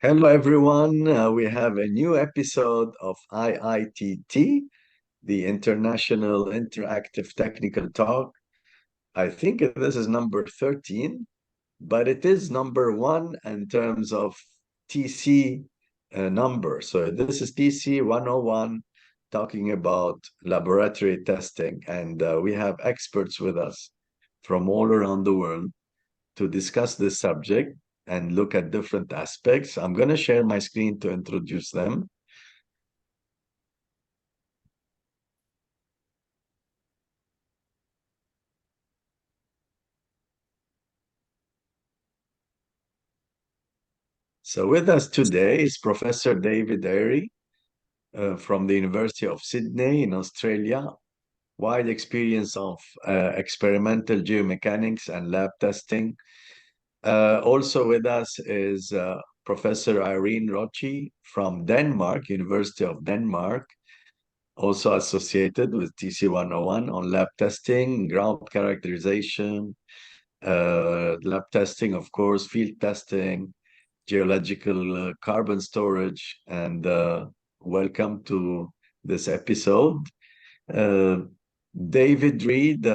Hello, everyone. We have a new episode of IITT, the International Interactive Technical Talk. I think this is number 13, but it is number one in terms of TC number. So this is TC101 talking about laboratory testing. And we have experts with us from all around the world to discuss this subject and look at different aspects. I'm going to share my screen to introduce them. So with us today is Professor David Airey from the University of Sydney in Australia. Wide experience of experimental geomechanics and lab testing. Also with us is Professor Irene Rocchi from Denmark, University of Denmark, also associated with TC101 on lab testing, ground characterization, lab testing, of course, field testing, geological carbon storage, and welcome to this episode. David Reid,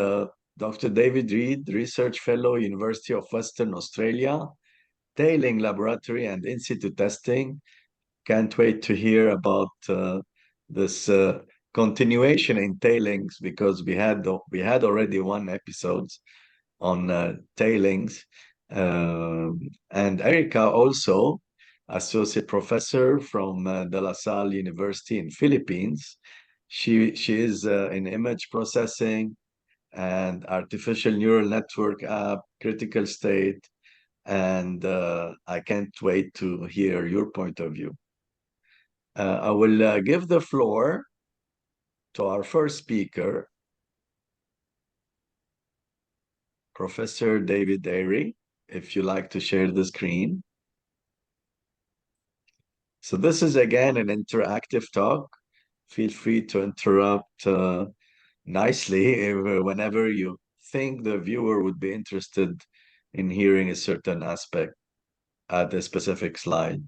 Dr. David Reid, Research Fellow, University of Western Australia, Tailing Laboratory and In situ testing. Can't wait to hear about this continuation in tailings because we had already one episode on tailings. And Erica also, associate professor from De La Salle University in Philippines. She is in image processing and artificial neural network app, critical state, and I can't wait to hear your point of view. I will give the floor to our first speaker, Professor David Airey, if you like to share the screen. So this is again an interactive talk. Feel free to interrupt nicely whenever you think the viewer would be interested in hearing a certain aspect at a specific slide.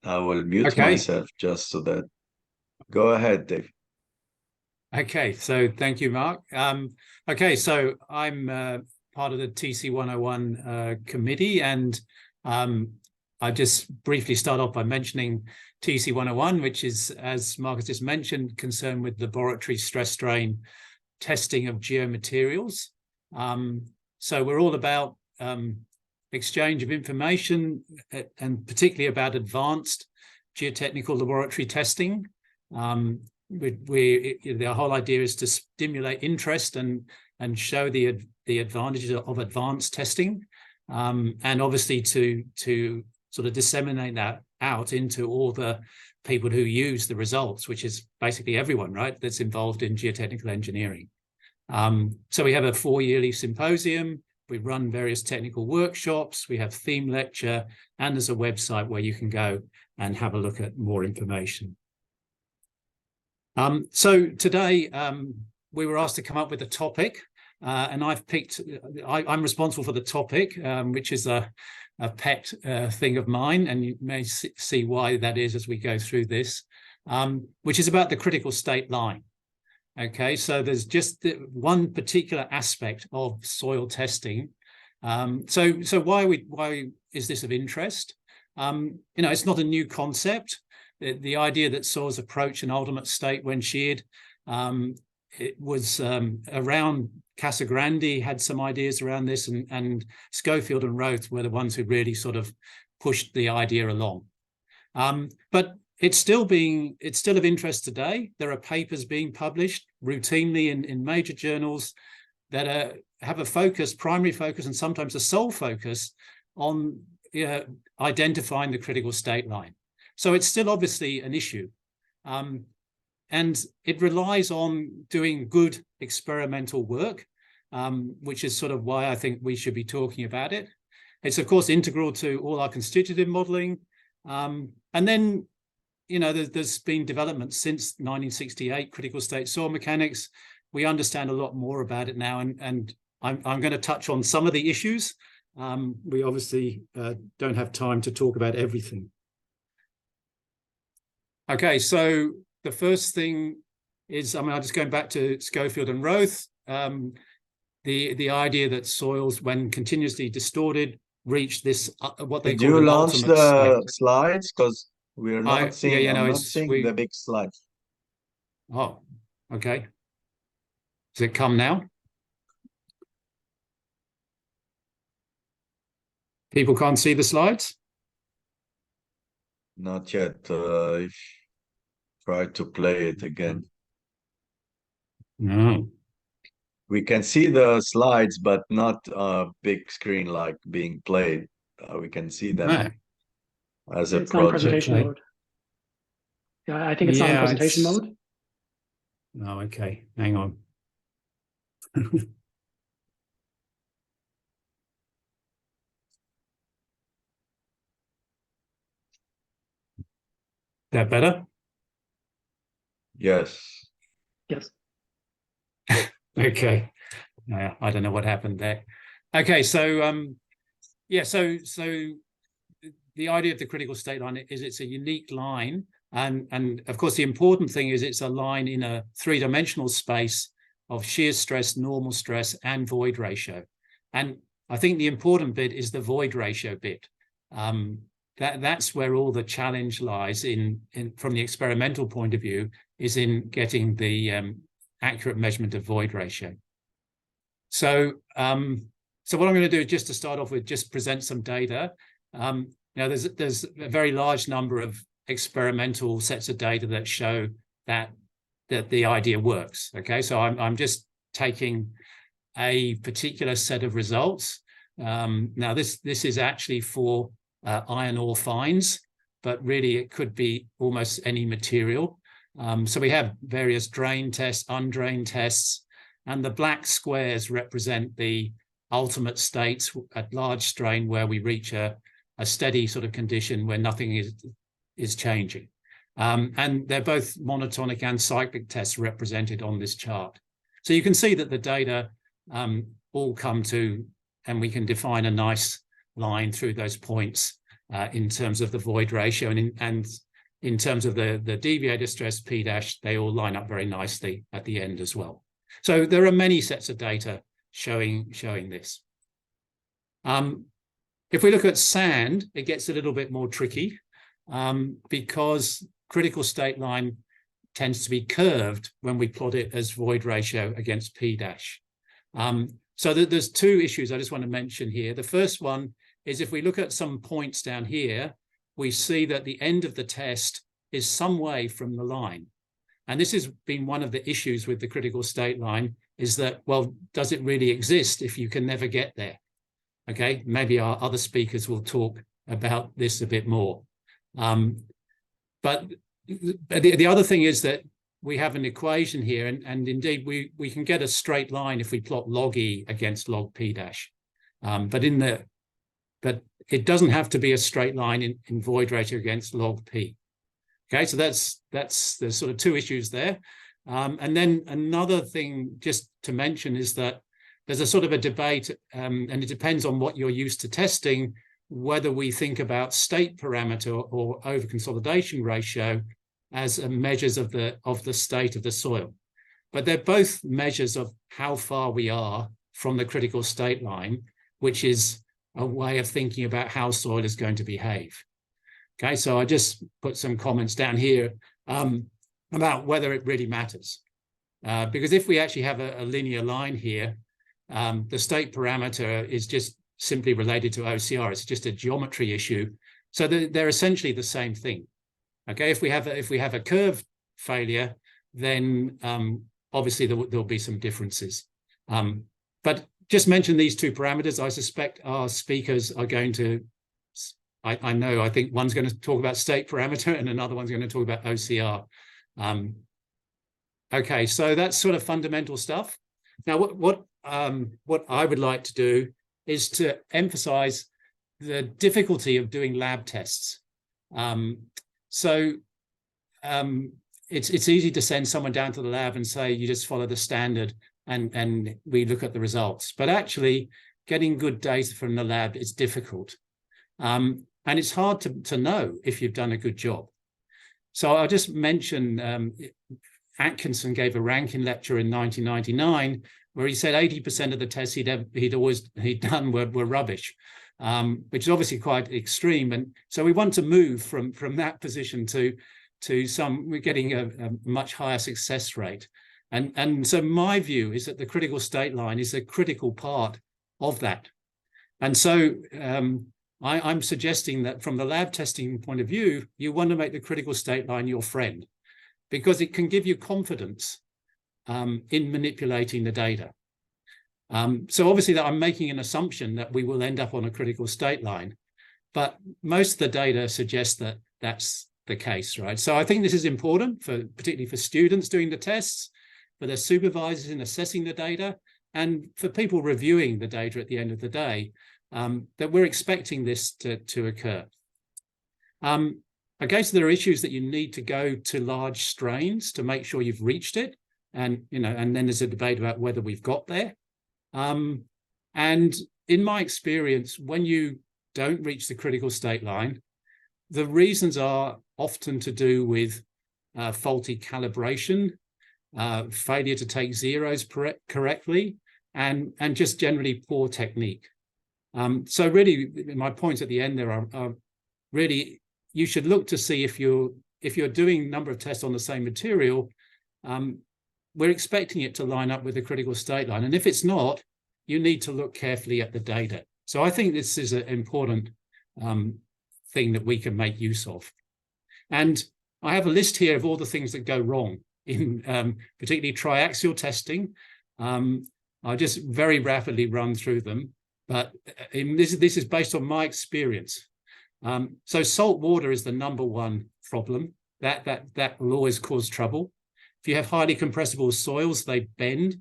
I will mute myself just so that. Go ahead, Dave. Okay, so thank you, Mark. Okay, so I'm part of the TC101 committee, and I just briefly start off by mentioning TC101, which is, as Mark has just mentioned, concerned with laboratory stress strain testing of geomaterials. So we're all about exchange of information and particularly about advanced geotechnical laboratory testing. The whole idea is to stimulate interest and show the advantages of advanced testing, and obviously to sort of disseminate that out into all the people who use the results, which is basically everyone, right, that's involved in geotechnical engineering. So we have a 4-yearly symposium. We run various technical workshops. We have theme lecture, and there's a website where you can go and have a look at more information. So today we were asked to come up with a topic, and I've picked, I'm responsible for the topic, which is a pet thing of mine, and you may see why that is as we go through this, which is about the critical state line. Okay, so there's just one particular aspect of soil testing. So why is this of interest? It's not a new concept. The idea that soils approach an ultimate state when sheared, it was around Casa Grande had some ideas around this, and Schofield and Roth were the ones who really sort of pushed the idea along. But it's still of interest today. There are papers being published routinely in major journals that have a primary focus, and sometimes a sole focus on identifying the critical state line. So it's still obviously an issue. And it relies on doing good experimental work, which is sort of why I think we should be talking about it. It's, of course, integral to all our constitutive modeling. And then, there's been development since 1968, critical state soil mechanics. We understand a lot more about it now, and I'm going to touch on some of the issues we obviously don't have time to talk about everything. Okay, so the first thing is, I'm just going back to Schofield and Roth, the idea that soils, when continuously distorted, reach this what they Did call you an launch ultimate the state. slides? Because we're not seeing, yeah, I'm no, not seeing the big slides. Oh, okay. Does it come now? People can't see the slides? Not yet. Try to play it again. No. We can see the slides, but not a big screen like being played. We can see them No. as a It's not in project. presentation Okay. mode. Yeah, I think it's not in Yeah, presentation mode. Oh, okay. Hang on. That better? Yes. Yes. Okay. I don't know what happened there. Okay, so yeah, so the idea of the critical state line is it's a unique line, and of course the important thing is it's a line in a three-dimensional space of shear stress, normal stress, and void ratio. And I think the important bit is the void ratio bit. That's where all the challenge lies in from the experimental point of view, is in getting the accurate measurement of void ratio. So what I'm going to do, just to start off with, just present some data. Now, there's a very large number of experimental sets of data that show that the idea works. Okay, so I'm just taking a particular set of results. Now, this is actually for iron ore fines, but really it could be almost any material. So we have various drain tests, undrained tests, and the black squares represent the ultimate states at large strain, where we reach a steady sort of condition where nothing is changing. And they're both monotonic and cyclic tests represented on this chart. So you can see that the data all come to, and we can define a nice line through those points in terms of the void ratio, and in terms of the deviator stress P dash, they all line up very nicely at the end as well. So there are many sets of data showing this. If we look at sand, it gets a little bit more tricky because critical state line tends to be curved when we plot it as void ratio against P dash. So there's two issues I just want to mention here. The first one is, if we look at some points down here, we see that the end of the test is some way from the line. And this has been one of the issues with the critical state line, is that, well, does it really exist if you can never get there? Okay, maybe our other speakers will talk about this a bit more. But the other thing is that we have an equation here, and indeed we can get a straight line if we plot log E against log P dash. But it doesn't have to be a straight line in void ratio against log P. Okay, so there's sort of two issues there. And then another thing just to mention is that there's a sort of a debate, and it depends on what you're used to testing, whether we think about state parameter or over-consolidation ratio as measures of the state of the soil. But they're both measures of how far we are from the critical state line, which is a way of thinking about how soil is going to behave. Okay, so I just put some comments down here about whether it really matters. Because if we actually have a linear line here, the state parameter is just simply related to OCR. It's just a geometry issue. So they're essentially the same thing. Okay, if we have a curve failure, then obviously there'll be some differences. But just mention these two parameters. I suspect our speakers are going to, I think one's going to talk about state parameter and another one's going to talk about OCR. Okay, so that's sort of fundamental stuff. Now, what I would like to do is to emphasize the difficulty of doing lab tests. It's easy to send someone down to the lab and say, you just follow the standard and we look at the results. But actually, getting good data from the lab is difficult. And it's hard to know if you've done a good job. So I'll just mention Atkinson gave a ranking lecture in 1999 where he said 80% of the tests he'd done were rubbish, which is obviously quite extreme. And so we want to move from that position to we're getting a much higher success rate. And so my view is that the critical state line is a critical part of that. And so I'm suggesting that from the lab testing point of view, you want to make the critical state line your friend, because it can give you confidence in manipulating the data. So obviously that I'm making an assumption that we will end up on a critical state line, but most of the data suggests that that's the case, right? So I think this is important, particularly for students doing the tests, for their supervisors in assessing the data, and for people reviewing the data at the end of the day, that we're expecting this to occur. Okay, so there are issues that you need to go to large strains to make sure you've reached it, and then there's a debate about whether we've got there. And in my experience, when you don't reach the critical state line, the reasons are often to do with faulty calibration, failure to take zeros correctly, and just generally poor technique. So really, my points at the end there are really, you should look to see if you're doing a number of tests on the same material, we're expecting it to line up with the critical state line. And if it's not, you need to look carefully at the data. So I think this is an important thing that we can make use of. And I have a list here of all the things that go wrong in particularly triaxial testing. I'll just very rapidly run through them, but this is based on my experience. So salt water is the #1 problem. That will always cause trouble. If you have highly compressible soils, they bend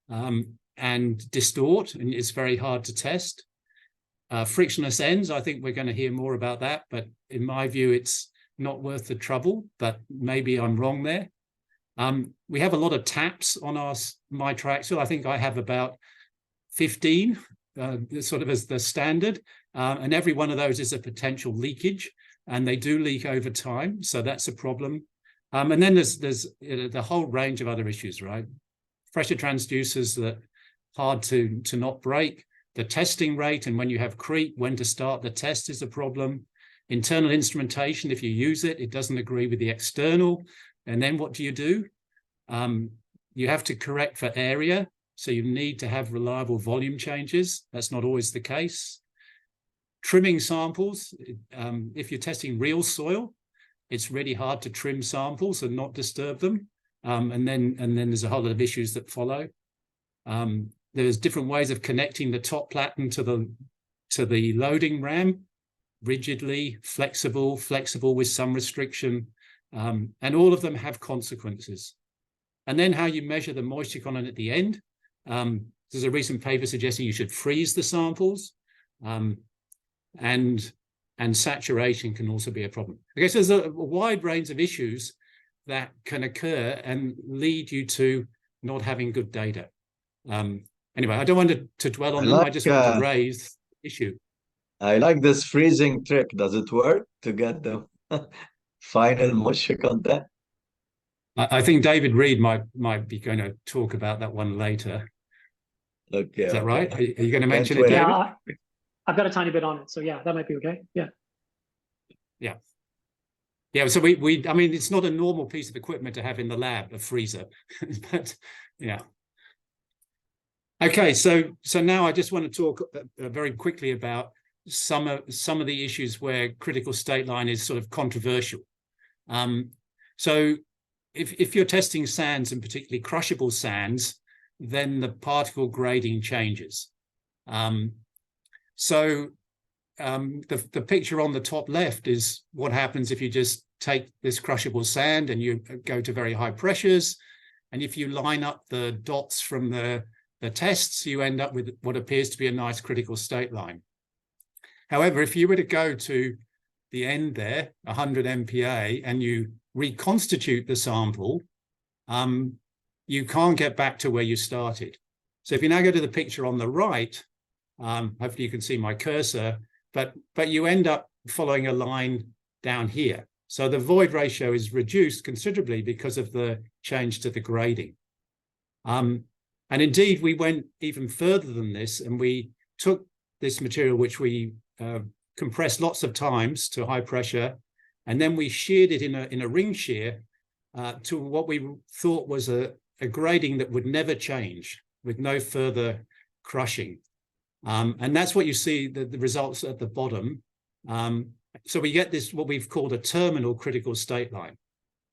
and distort, and it's very hard to test. Frictionless ends, I think we're going to hear more about that, but in my view, it's not worth the trouble, but maybe I'm wrong there. We have a lot of taps on my triaxial. I think I have about 15, sort of as the standard, and every one of those is a potential leakage, and they do leak over time, so that's a problem. And then there's the whole range of other issues, right? Pressure transducers that are hard to not break. The testing rate, and when you have creep, when to start the test is a problem. Internal instrumentation, if you use it, it doesn't agree with the external. And then what do? You have to correct for area. So you need to have reliable volume changes. That's not always the case. Trimming samples, if you're testing real soil, it's really hard to trim samples and not disturb them. And then there's a whole lot of issues that follow. There's different ways of connecting the top platen to the loading ram, rigidly, flexible with some restriction, and all of them have consequences. And then how you measure the moisture content at the end. There's a recent paper suggesting you should freeze the samples, and saturation can also be a problem. Okay, so there's a wide range of issues that can occur and lead you to not having good data. Anyway, I don't want to dwell on them. I just want to raise the issue. I like this freezing trick. Does it work to get the final moisture content? I think David Reid might be going to talk about that one later. Okay. Is that right? Are you going to mention it, wait. David? Yeah, I've got a tiny bit on it, so yeah, that might be okay. Yeah. So I mean, it's not a normal piece of equipment to have in the lab, a freezer, but yeah. Okay, so now I just want to talk very quickly about some of the issues where critical state line is sort of controversial. So if you're testing sands, and particularly crushable sands, then the particle grading changes. So the picture on the top left is what happens if you just take this crushable sand and you go to very high pressures, and if you line up the dots from the tests, you end up with what appears to be a nice critical state line. However, if you were to go to the end there, 100 MPa, and you reconstitute the sample, you can't get back to where you started. So if you now go to the picture on the right, Hopefully you can see my cursor, but you end up following a line down here. So the void ratio is reduced considerably because of the change to the grading. And indeed, we went even further than this, and we took this material, which we compressed lots of times to high pressure, and then we sheared it in a ring shear to what we thought was a grading that would never change with no further crushing. And that's what you see, the results at the bottom. So we get this, what we've called a terminal critical state line.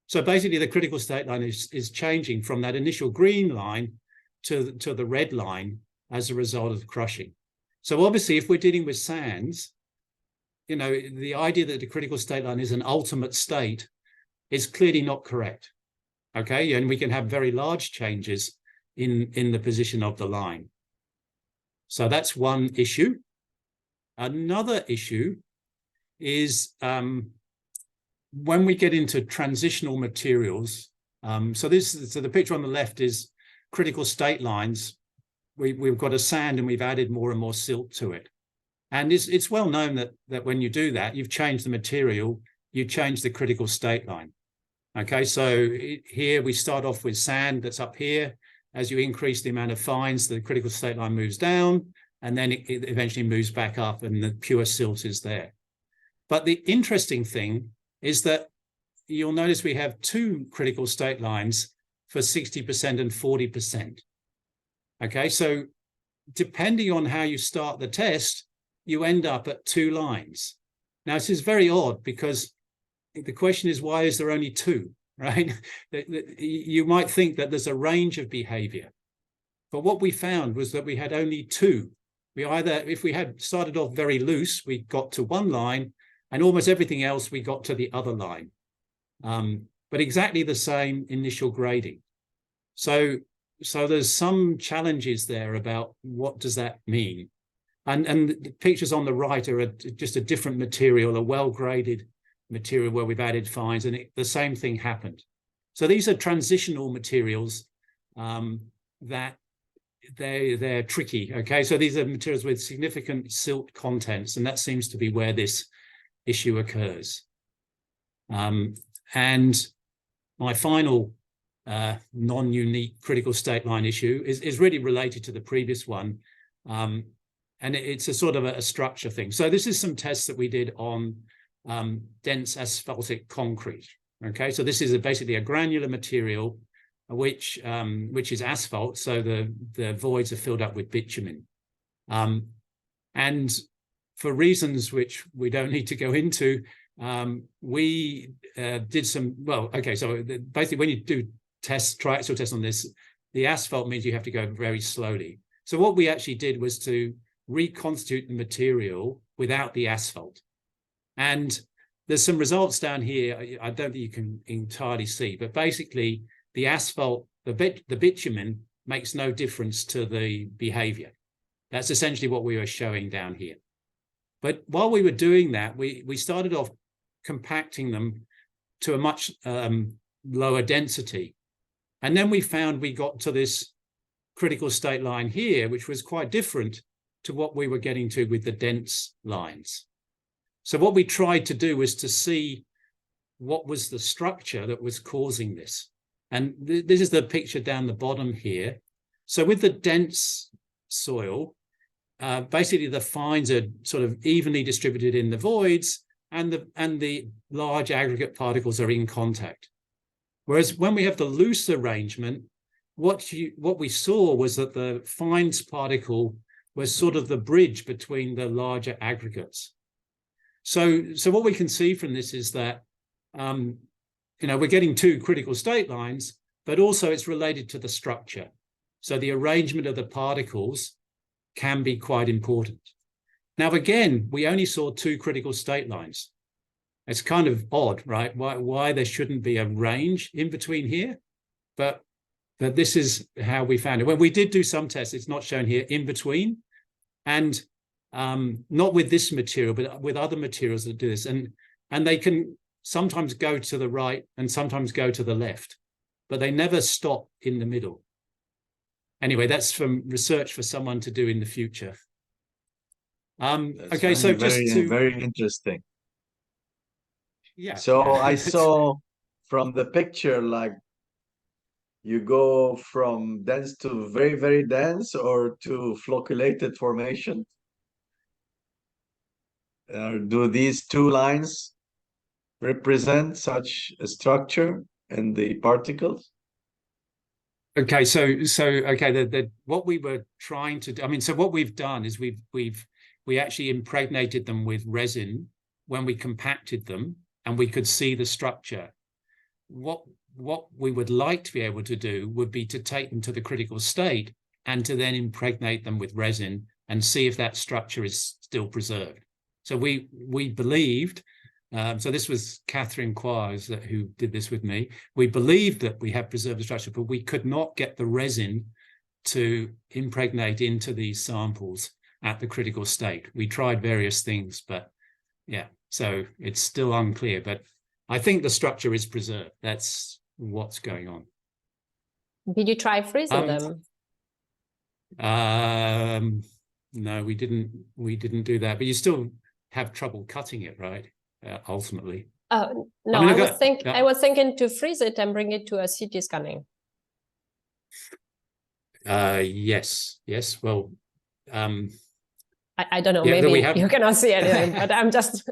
So basically the critical state line is changing from that initial green line to the red line as a result of crushing. So obviously if we're dealing with sands, you know, the idea that the critical state line is an ultimate state is clearly not correct. Okay, and we can have very large changes in the position of the line. So that's one issue. Another issue is when we get into transitional materials. So the picture on the left is critical state lines. We've got a sand and we've added more and more silt to it. And it's well known that when you do that, you've changed the material, you change the critical state line. Okay, so here we start off with sand that's up here. As you increase the amount of fines, the critical state line moves down, and then it eventually moves back up and the pure silt is there. But the interesting thing is that you'll notice we have two critical state lines for 60% and 40%. Okay, so depending on how you start the test, you end up at two lines. Now, this is very odd because the question is, why is there only two, right? You might think that there's a range of behavior. But what we found was that we had only two. If we had started off very loose, we got to one line, and almost everything else we got to the other line. But exactly the same initial grading. So there's some challenges there about what does that mean? And the pictures on the right are just a different material, a well-graded material where we've added fines, and the same thing happened. So these are transitional materials that they're tricky. Okay, so these are materials with significant silt contents, and that seems to be where this issue occurs. And my final non-unique critical state line issue is really related to the previous one. And it's a sort of a structure thing. So this is some tests that we did on dense asphaltic concrete. Okay, so this is basically a granular material which is asphalt. So the voids are filled up with bitumen. And for reasons which we don't need to go into, we did some, well, okay, so basically when you do triaxial tests on this, the asphalt means you have to go very slowly. So what we actually did was to reconstitute the material without the asphalt. And there's some results down here. I don't think you can entirely see, but basically the asphalt, the bitumen makes no difference to the behavior. That's essentially what we were showing down here. But while we were doing that, we started off compacting them to a much lower density. And then we found we got to this critical state line here, which was quite different to what we were getting to with the dense lines. So what we tried to do was to see what was the structure that was causing this. And this is the picture down the bottom here. So with the dense soil, basically the fines are sort of evenly distributed in the voids, and the large aggregate particles are in contact. Whereas when we have the loose arrangement, what we saw was that the fines particle was sort of the bridge between the larger aggregates. So what we can see from this is that we're getting two critical state lines, but also it's related to the structure. So the arrangement of the particles can be quite important. Now, again, we only saw two critical state lines. It's kind of odd, right? Why there shouldn't be a range in between here, but this is how we found it. When we did do some tests, it's not shown here, in between, and not with this material, but with other materials that do this. And they can sometimes go to the right and sometimes go to the left, but they never stop in the middle. Anyway, that's from research for someone to do in the future. That's Okay, so just very, to very interesting. yeah, So I that's- saw from the picture, like you go from dense to very, very dense or to flocculated formation. Do these two lines represent such a structure in the particles? okay, so okay, what we were trying to do, I mean, so what we've done is we actually impregnated them with resin when we compacted them, and we could see the structure. What we would like to be able to do would be to take them to the critical state and to then impregnate them with resin and see if that structure is still preserved. So we believed, so this was Catherine Quires who did this with me. We believed that we had preserved the structure, but we could not get the resin to impregnate into these samples at the critical state. We tried various things, but yeah, so it's still unclear, but I think the structure is preserved. That's what's going on. Did you try freezing them? No, we didn't do that, but you still have trouble cutting it, right? Ultimately. Oh, no, I mean, I was thinking to freeze it and bring it to a CT scanning. Yes. Well, I don't know, yeah, maybe you cannot see anything, but I'm just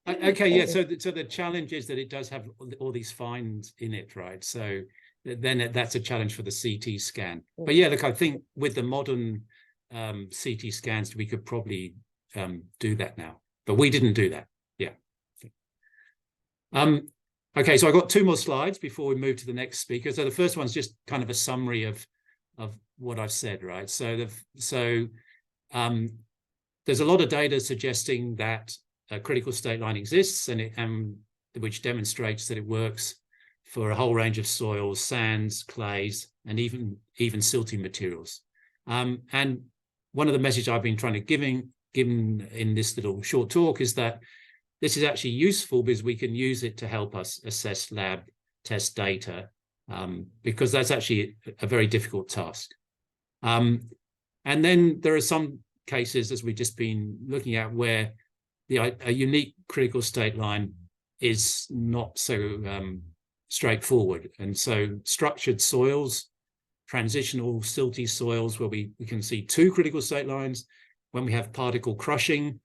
okay, yeah. So the challenge is that it does have all these fines in it, right? So then that's a challenge for the CT scan. But yeah, look, I think with the modern CT scans, we could probably do that now, but we didn't do that. Yeah. Okay, so I got two more slides before we move to the next speaker. So the first one's just kind of a summary of what I've said, right? So there's a lot of data suggesting that a critical state line exists, and which demonstrates that it works for a whole range of soils, sands, clays, and even silty materials. And one of the messages I've been trying to given in this little short talk is that this is actually useful because we can use it to help us assess lab test data, because that's actually a very difficult task. And then there are some cases, as we've just been looking at, where a unique critical state line is not so straightforward. And so structured soils, transitional silty soils, where we can see two critical state lines, when we have particle crushing,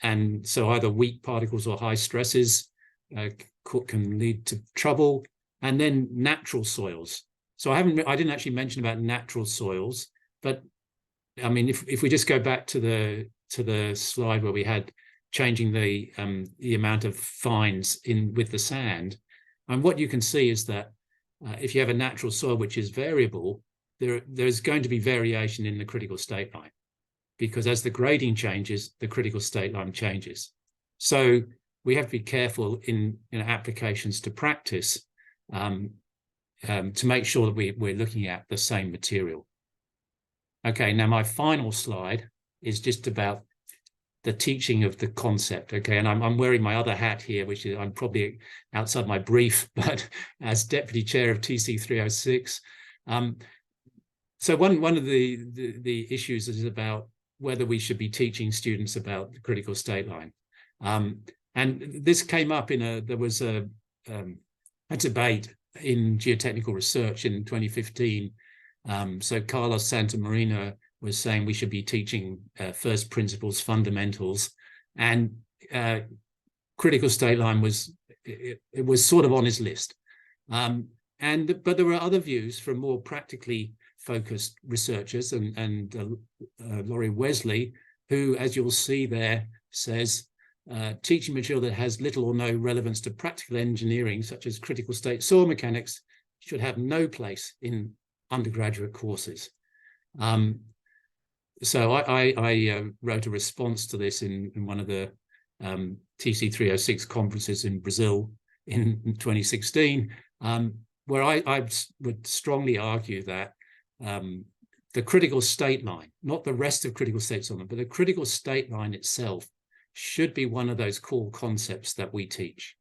and so either weak particles or high stresses can lead to trouble. And then natural soils. So I didn't actually mention about natural soils, but I mean, if we just go back to the slide where we had changing the amount of fines with the sand, and what you can see is that if you have a natural soil which is variable, there's going to be variation in the critical state line, because as the grading changes, the critical state line changes. So we have to be careful in applications to practice to make sure that we're looking at the same material. Okay, now my final slide is just about the teaching of the concept. Okay, and I'm wearing my other hat here, which is I'm probably outside my brief, but as deputy chair of TC306. So one of the issues is about whether we should be teaching students about the critical state line. And this came up there was a debate in geotechnical research in 2015. So Carlos Santamarina was saying we should be teaching first principles, fundamentals, and critical state line was sort of on his list. But there were other views from more practically focused researchers, and Laurie Wesley, who, as you'll see there, says teaching material that has little or no relevance to practical engineering, such as critical state soil mechanics, should have no place in undergraduate courses. So I wrote a response to this in one of the TC306 conferences in Brazil in 2016, where I would strongly argue that the critical state line, not the rest of critical state soil, but the critical state line itself, should be one of those core concepts that we teach.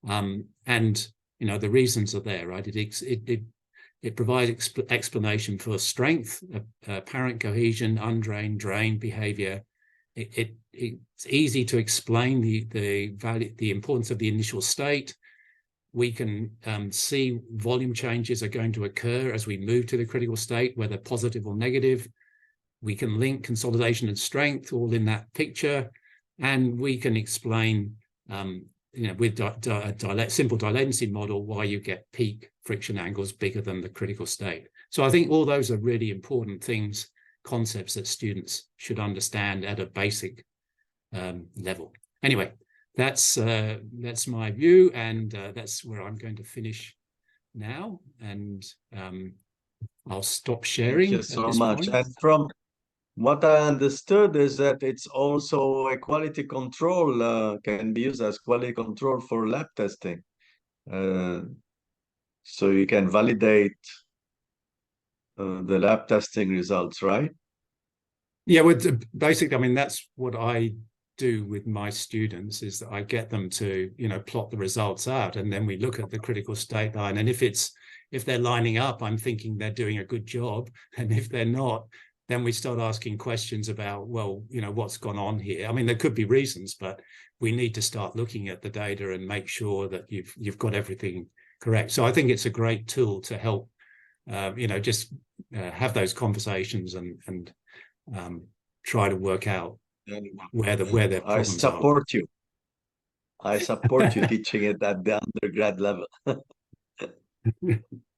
And the reasons are there, right? It It provides explanation for strength, apparent cohesion, undrained, drained behavior. It's easy to explain the importance of the initial state. We can see volume changes are going to occur as we move to the critical state, whether positive or negative. We can link consolidation and strength all in that picture, and we can explain, with a simple dilatancy model, why you get peak friction angles bigger than the critical state. So I think all those are really important things, concepts that students should understand at a basic level. Anyway, that's my view, and that's where I'm going to finish now. And I'll stop sharing. Thank you so much. And from what I understood is that it's also a quality control, can be used as quality control for lab testing. So you can validate the lab testing results, right? Yeah, basically, I mean, that's what I do with my students, is that I get them to, plot the results out, and then we look at the critical state line. And if they're lining up, I'm thinking they're doing a good job. And if they're not, then we start asking questions about, well, what's gone on here. I mean, there could be reasons, but we need to start looking at the data and make sure that you've got everything correct. So I think it's a great tool to help, just have those conversations and try to work out where their problems are. I support you teaching it at the undergrad level.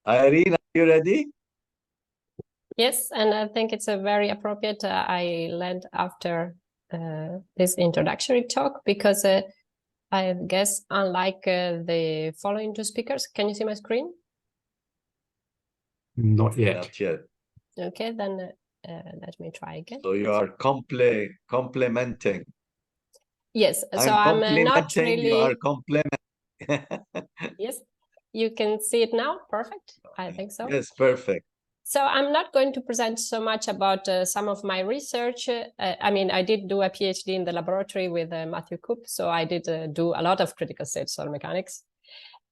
Irene, are you ready? Yes, and I think it's a very appropriate. I learned after this introductory talk, because I guess, unlike the following two speakers, can you see my screen? Not yet. Not yet. Okay, then let me try again. So you are complementing. Yes, so I'm not really. You are complementing. Yes, you can see it now. Perfect. I think so. Yes, perfect. So I'm not going to present so much about some of my research. I mean, I did do a PhD in the laboratory with Matthew Koop, so I did do a lot of critical state soil mechanics.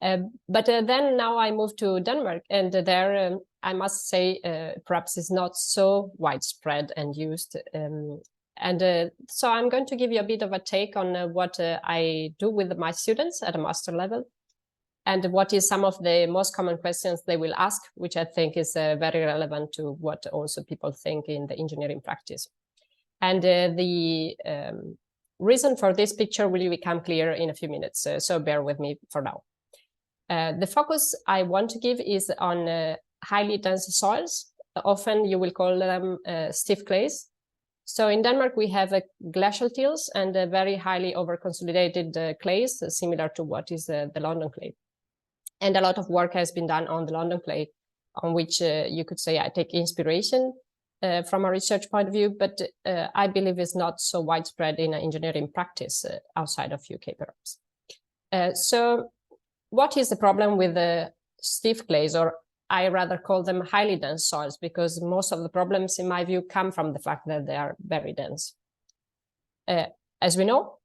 But then now I moved to Denmark, and there I must say perhaps is not so widespread and used. So I'm going to give you a bit of a take on what I do with my students at a master level, and what is some of the most common questions they will ask, which I think is very relevant to what also people think in the engineering practice. And the reason for this picture will become clear in a few minutes, so bear with me for now. The focus I want to give is on highly dense soils. Often you will call them stiff clays. So in Denmark, we have glacial tills and very highly over-consolidated clays, similar to what is the London clay. And a lot of work has been done on the London clay, on which you could say I take inspiration from a research point of view, but I believe it's not so widespread in engineering practice outside of UK perhaps. So what is the problem with the stiff clays, or I rather call them highly dense soils, because most of the problems, in my view, come from the fact that they are very dense. As we know,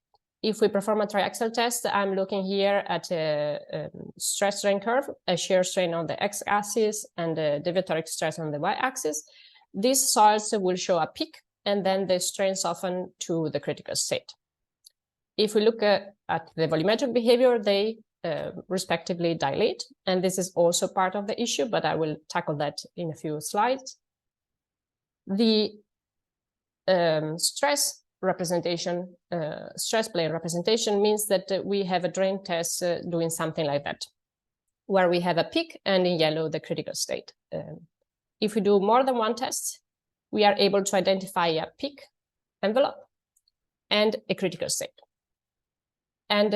if we perform a triaxial test, I'm looking here at a stress strain curve, a shear strain on the x-axis and a deviatoric stress on the y-axis. These soils will show a peak, and then the strain soften to the critical state. If we look at the volumetric behavior, they respectively dilate, and this is also part of the issue, but I will tackle that in a few slides. The stress representation, stress plane representation means that we have a drain test doing something like that, where we have a peak and in yellow the critical state. If we do more than one test, we are able to identify a peak envelope and a critical state. And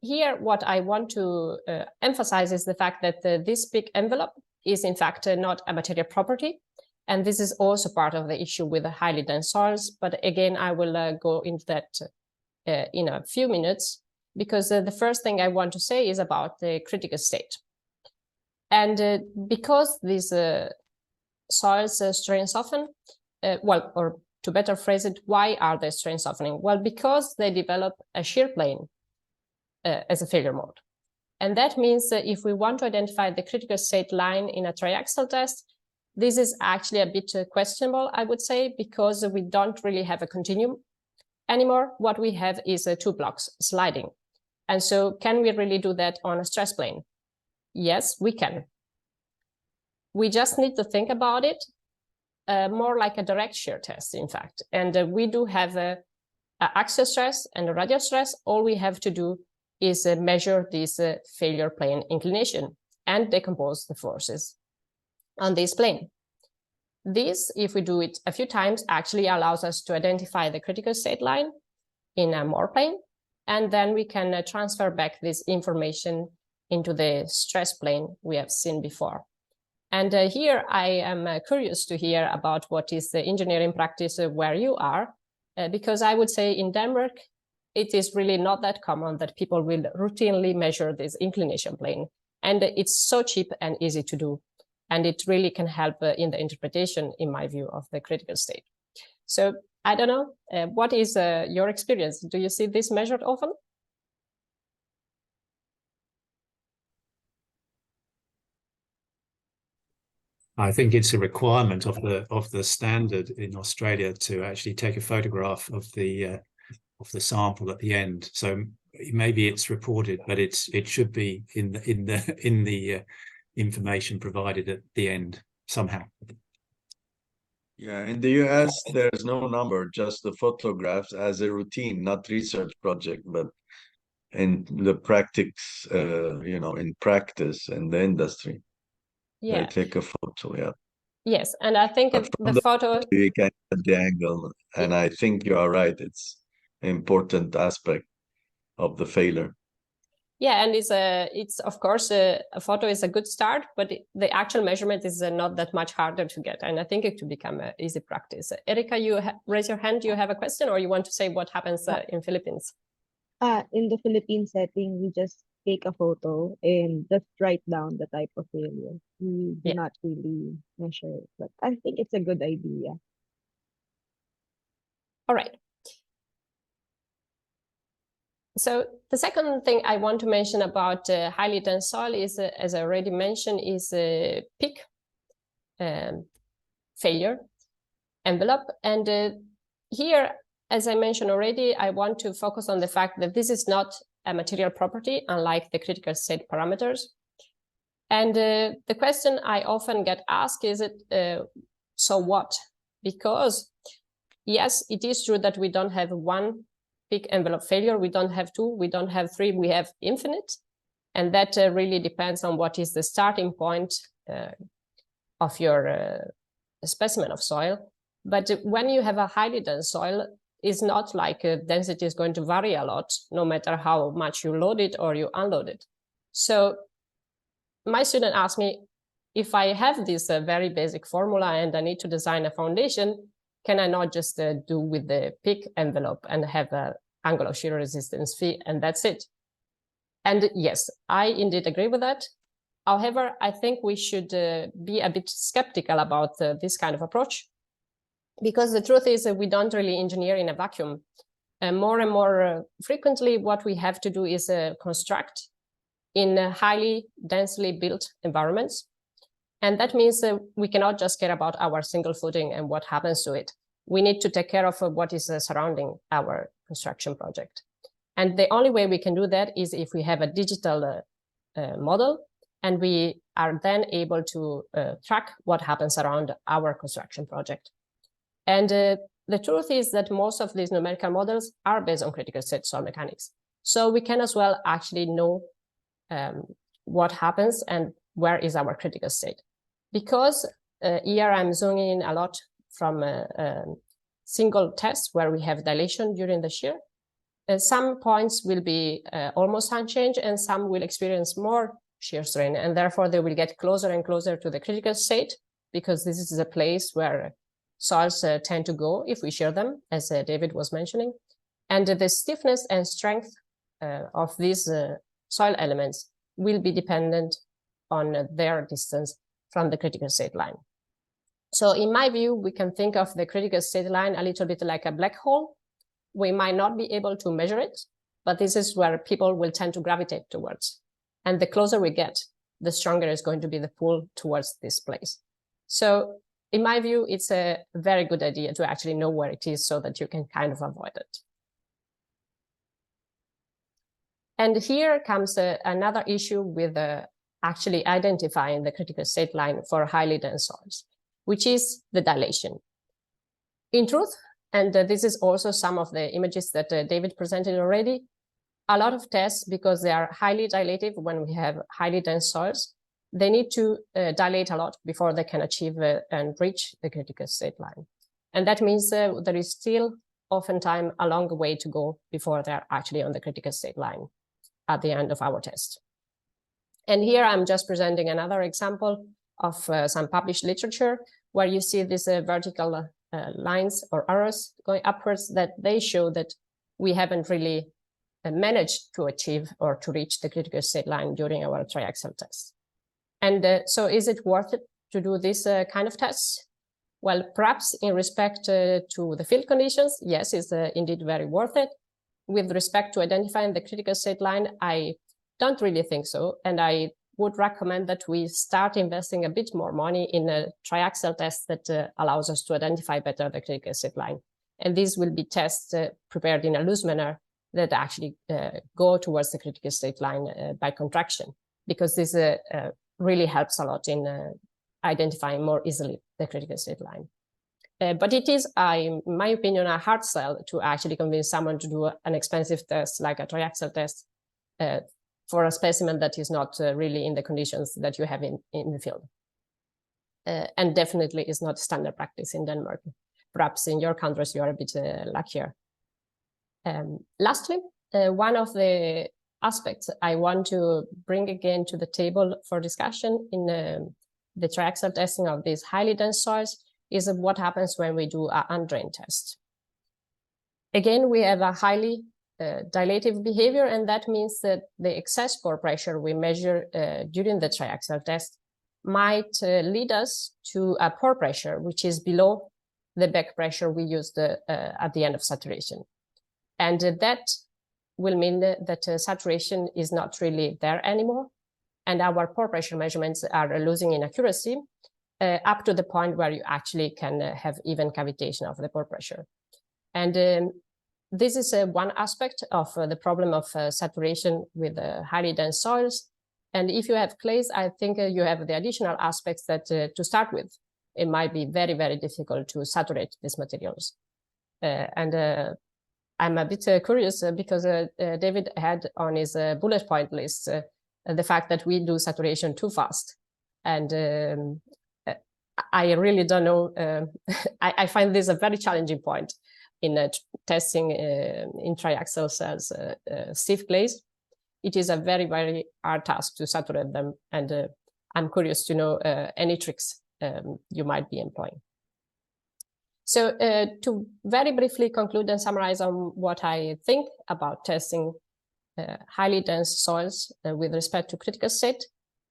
here, what I want to emphasize is the fact that this peak envelope is in fact not a material property. And this is also part of the issue with the highly dense soils. But again, I will go into that in a few minutes, because the first thing I want to say is about the critical state. And because these soils strain soften, well, or to better phrase it, why are they strain softening? Well, because they develop a shear plane as a failure mode. And that means that if we want to identify the critical state line in a triaxial test, this is actually a bit questionable, I would say, because we don't really have a continuum anymore. What we have is 2 blocks sliding. And so can we really do that on a stress plane? Yes, we can. We just need to think about it more like a direct shear test, in fact. And we do have a axial stress and a radial stress. All we have to do is measure this failure plane inclination and decompose the forces on this plane. This, if we do it a few times, actually allows us to identify the critical state line in a Moore plane, and then we can transfer back this information into the stress plane we have seen before. And here I am curious to hear about what is the engineering practice where you are, because I would say in Denmark, it is really not that common that people will routinely measure this inclination plane. And it's so cheap and easy to do. And it really can help in the interpretation, in my view, of the critical state. So I don't know, what is your experience? Do you see this measured often? I think it's a requirement of the standard in Australia to actually take a photograph of the sample at the end. So maybe it's reported, but it should be in the information provided at the end somehow. Yeah, in the US, there's no number, just the photographs as a routine, not research project, but in the practice, in practice in the industry. Yeah. They take a photo, yeah. Yes, and I think the photo... You can get the angle, and I think you are right. It's an important aspect of the failure. Yeah, and it's of course a photo is a good start, but the actual measurement is not that much harder to get, and I think it could become an easy practice. Erika, you raise your hand. Do you have a question, or you want to say what happens in Philippines? In the Philippine setting, we just take a photo and just write down the type of failure. We do not really measure it, but I think it's a good idea. All right. So the second thing I want to mention about highly dense soil is, as I already mentioned, is peak failure envelope. And here, as I mentioned already, I want to focus on the fact that this is not a material property, unlike the critical state parameters. And the question I often get asked is, so what? Because yes, it is true that we don't have one peak envelope failure, we don't have 2, we don't have 3, we have infinite. And that really depends on what is the starting point of your specimen of soil. But when you have a highly dense soil, it's not like density is going to vary a lot, no matter how much you load it or you unload it. So my student asked me, if I have this very basic formula and I need to design a foundation, can I not just do with the peak envelope and have an angle of shear resistance phi, and that's it? And yes, I indeed agree with that. However, I think we should be a bit skeptical about this kind of approach, because the truth is that we don't really engineer in a vacuum. More and more frequently, what we have to do is construct in highly densely built environments. And that means we cannot just care about our single footing and what happens to it. We need to take care of what is surrounding our construction project. And the only way we can do that is if we have a digital model, and we are then able to track what happens around our construction project. And the truth is that most of these numerical models are based on critical state soil mechanics. So we can as well actually know what happens and where is our critical state. Because here I'm zooming in a lot from single tests where we have dilation during the shear. Some points will be almost unchanged, and some will experience more shear strain, and therefore they will get closer and closer to the critical state, because this is a place where soils tend to go if we shear them, as David was mentioning. And the stiffness and strength of these soil elements will be dependent on their distance from the critical state line. So in my view, we can think of the critical state line a little bit like a black hole. We might not be able to measure it, but this is where people will tend to gravitate towards. And the closer we get, the stronger is going to be the pull towards this place. So in my view, it's a very good idea to actually know where it is so that you can kind of avoid it. And here comes another issue with actually identifying the critical state line for highly dense soils, which is the dilation. In truth, and this is also some of the images that David presented already, a lot of tests, because they are highly dilative when we have highly dense soils, they need to dilate a lot before they can achieve and reach the critical state line. And that means there is still oftentimes a long way to go before they're actually on the critical state line at the end of our test. And here I'm just presenting another example of some published literature where you see these vertical lines or arrows going upwards, that they show that we haven't really managed to achieve or to reach the critical state line during our triaxial test. And so is it worth it to do this kind of tests? Well, perhaps in respect to the field conditions, yes, it's indeed very worth it. With respect to identifying the critical state line, I don't really think so. And I would recommend that we start investing a bit more money in a triaxial test that allows us to identify better the critical state line. And these will be tests prepared in a loose manner that actually go towards the critical state line by contraction, because this really helps a lot in identifying more easily the critical state line. But it is, in my opinion, a hard sell to actually convince someone to do an expensive test like a triaxial test for a specimen that is not really in the conditions that you have in the field. And definitely is not standard practice in Denmark. Perhaps in your countries you are a bit luckier. Lastly, one of the aspects I want to bring again to the table for discussion in the triaxial testing of these highly dense soils is what happens when we do an undrained test. Again, we have a highly dilative behavior, and that means that the excess pore pressure we measure during the triaxial test might lead us to a pore pressure which is below the back pressure we used at the end of saturation. And that will mean that saturation is not really there anymore, and our pore pressure measurements are losing in accuracy up to the point where you actually can have even cavitation of the pore pressure. And this is one aspect of the problem of saturation with highly dense soils. And if you have clays, I think you have the additional aspects that to start with, it might be very, very difficult to saturate these materials. I'm a bit curious because David had on his bullet point list the fact that we do saturation too fast. And I really don't know. I find this a very challenging point in testing in triaxial cells stiff clays. It is a very, very hard task to saturate them. And I'm curious to know any tricks you might be employing. So to very briefly conclude and summarize on what I think about testing highly dense soils with respect to critical state,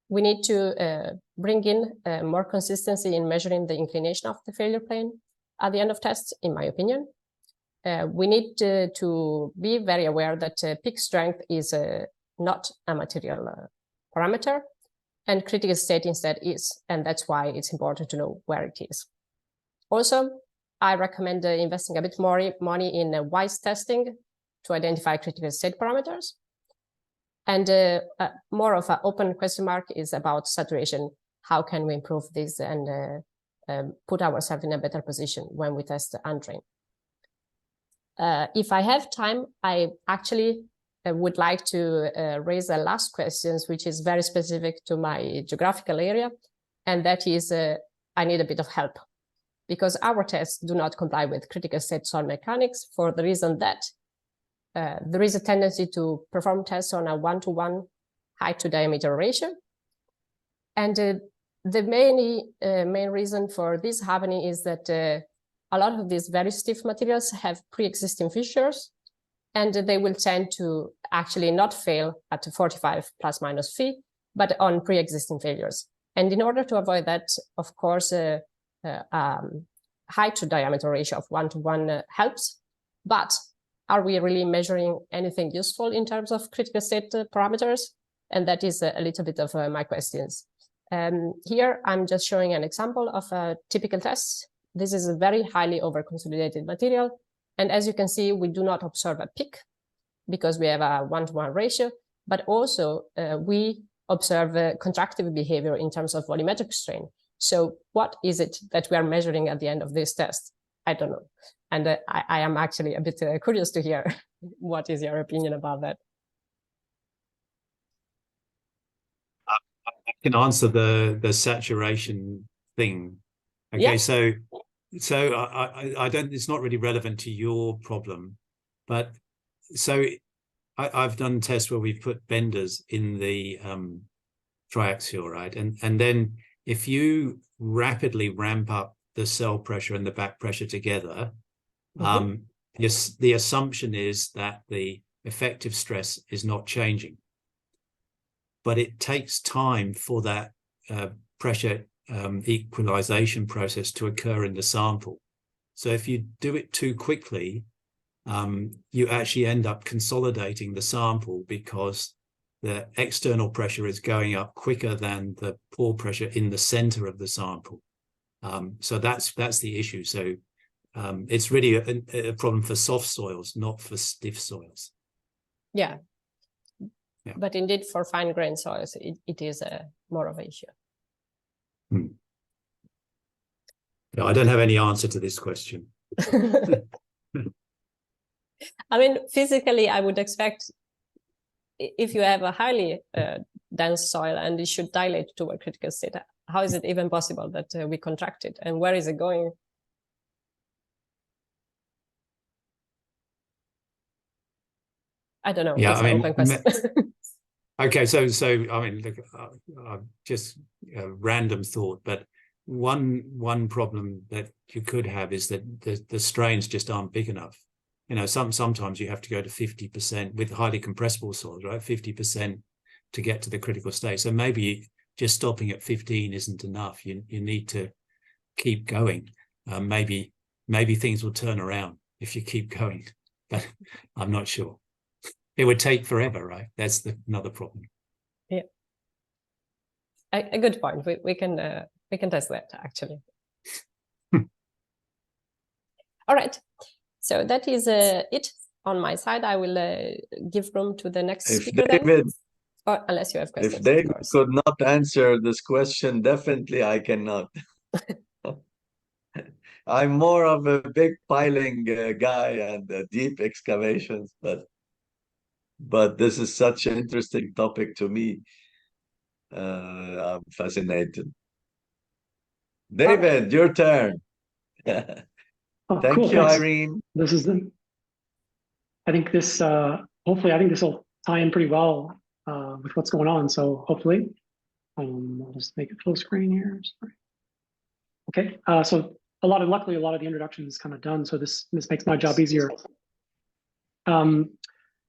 we need to bring in more consistency in measuring the inclination of the failure plane at the end of tests, in my opinion. We need to be very aware that peak strength is not a material parameter, and critical state instead is, and that's why it's important to know where it is. Also, I recommend investing a bit more money in WISE testing to identify critical state parameters. And more of an open question mark is about saturation. How can we improve this and put ourselves in a better position when we test undrained? If I have time, I actually would like to raise the last questions, which is very specific to my geographical area. And that is, I need a bit of help, because our tests do not comply with critical state soil mechanics for the reason that there is a tendency to perform tests on a 1-to-1 height to diameter ratio. And the main reason for this happening is that a lot of these very stiff materials have pre-existing fissures, and they will tend to actually not fail at 45 plus minus phi, but on pre-existing failures. And in order to avoid that, of course, height to diameter ratio of 1-to-1 helps, but are we really measuring anything useful in terms of critical state parameters? And that is a little bit of my questions. Here, I'm just showing an example of a typical test. This is a very highly over-consolidated material. And as you can see, we do not observe a peak because we have a 1-to-1 ratio, but also we observe contractive behavior in terms of volumetric strain. So what is it that we are measuring at the end of this test? I don't know. And I am actually a bit curious to hear what is your opinion about that. I can answer the saturation thing. Okay, yeah. so I don't, it's not really relevant to your problem, but so I've done tests where we've put benders in the triaxial, right? And then if you rapidly ramp up the cell pressure and the back pressure together, yes, the assumption is that the effective stress is not changing. But it takes time for that pressure equalization process to occur in the sample. So if you do it too quickly, you actually end up consolidating the sample because the external pressure is going up quicker than the pore pressure in the center of the sample. So that's the issue. So it's really a problem for soft soils, not for stiff soils. Yeah. Yeah. But indeed, for fine grain soils, it is more of an issue. No, I don't have any answer to this question. I mean, physically, I would expect if you have a highly dense soil and it should dilate to a critical state, how is it even possible that we contract it? And where is it going? I don't know. Yeah, it's I mean, an open question. Okay, so I mean, look, just a random thought, but one problem that you could have is that the strains just aren't big enough. You know, sometimes you have to go to 50% with highly compressible soils, right? 50% to get to the critical state. So maybe just stopping at 15 isn't enough. You need to keep going. Maybe things will turn around if you keep going, but I'm not sure. It would take forever, right? That's another problem. Yeah, a good point. We can test that actually. All right, so that is it on my side. I will give room to the next speaker David, then. Or unless you have questions. If David could not answer this question, definitely I cannot. I'm more of a big piling guy and deep excavations, but this is such an interesting topic to me. I'm fascinated. David, your turn. Thank cool, you, thanks. Irene. This is I think this, hopefully, I think this will tie in pretty well with what's going on. So hopefully, I'll just make it full screen here. Sorry. Okay, so luckily, a lot of the introduction is kind of done. So this makes my job easier.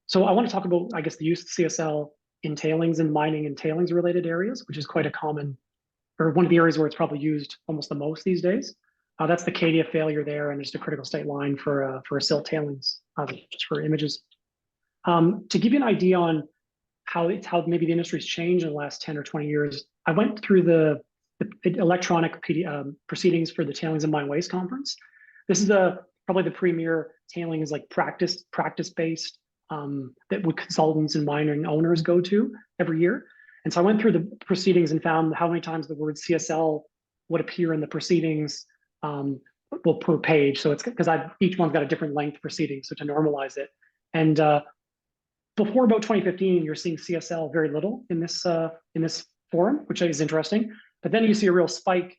So I want to talk about, I guess, the use of CSL in tailings and mining and tailings related areas, which is quite a common, or one of the areas where it's probably used almost the most these days. That's the Cadia failure there, and just a critical state line for a silt tailings, just for images. To give you an idea on how maybe the industry's changed in the last 10 or 20 years, I went through the electronic proceedings for the Tailings and Mine Waste Conference. This is probably the premier tailings like practice-based that consultants and mining owners go to every year. And so I went through the proceedings and found how many times the word CSL would appear in the proceedings per page. So it's because each one's got a different length proceeding, so to normalize it. And before about 2015, you're seeing CSL very little in this forum, which is interesting. But then you see a real spike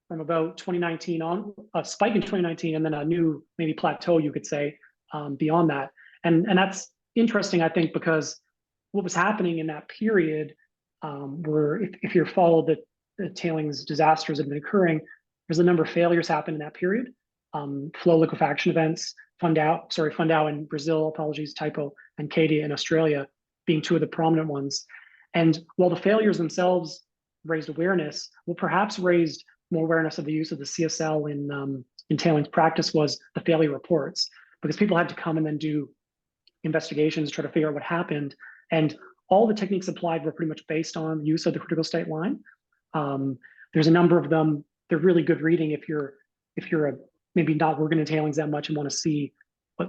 from about 2019 on, a spike in 2019, and then a new maybe plateau, you could say, beyond that. And that's interesting, I think, because what was happening in that period, were if you followed the tailings disasters that have been occurring, there's a number of failures happened in that period. Flow liquefaction events, Fundão in Brazil, apologies, typo, and Cadia in Australia being two of the prominent ones. And while the failures themselves raised awareness, what perhaps raised more awareness of the use of the CSL in tailings practice was the failure reports, because people had to come and then do investigations, try to figure out what happened. And all the techniques applied were pretty much based on use of the critical state line. There's a number of them. They're really good reading if you're maybe not working in tailings that much and want to see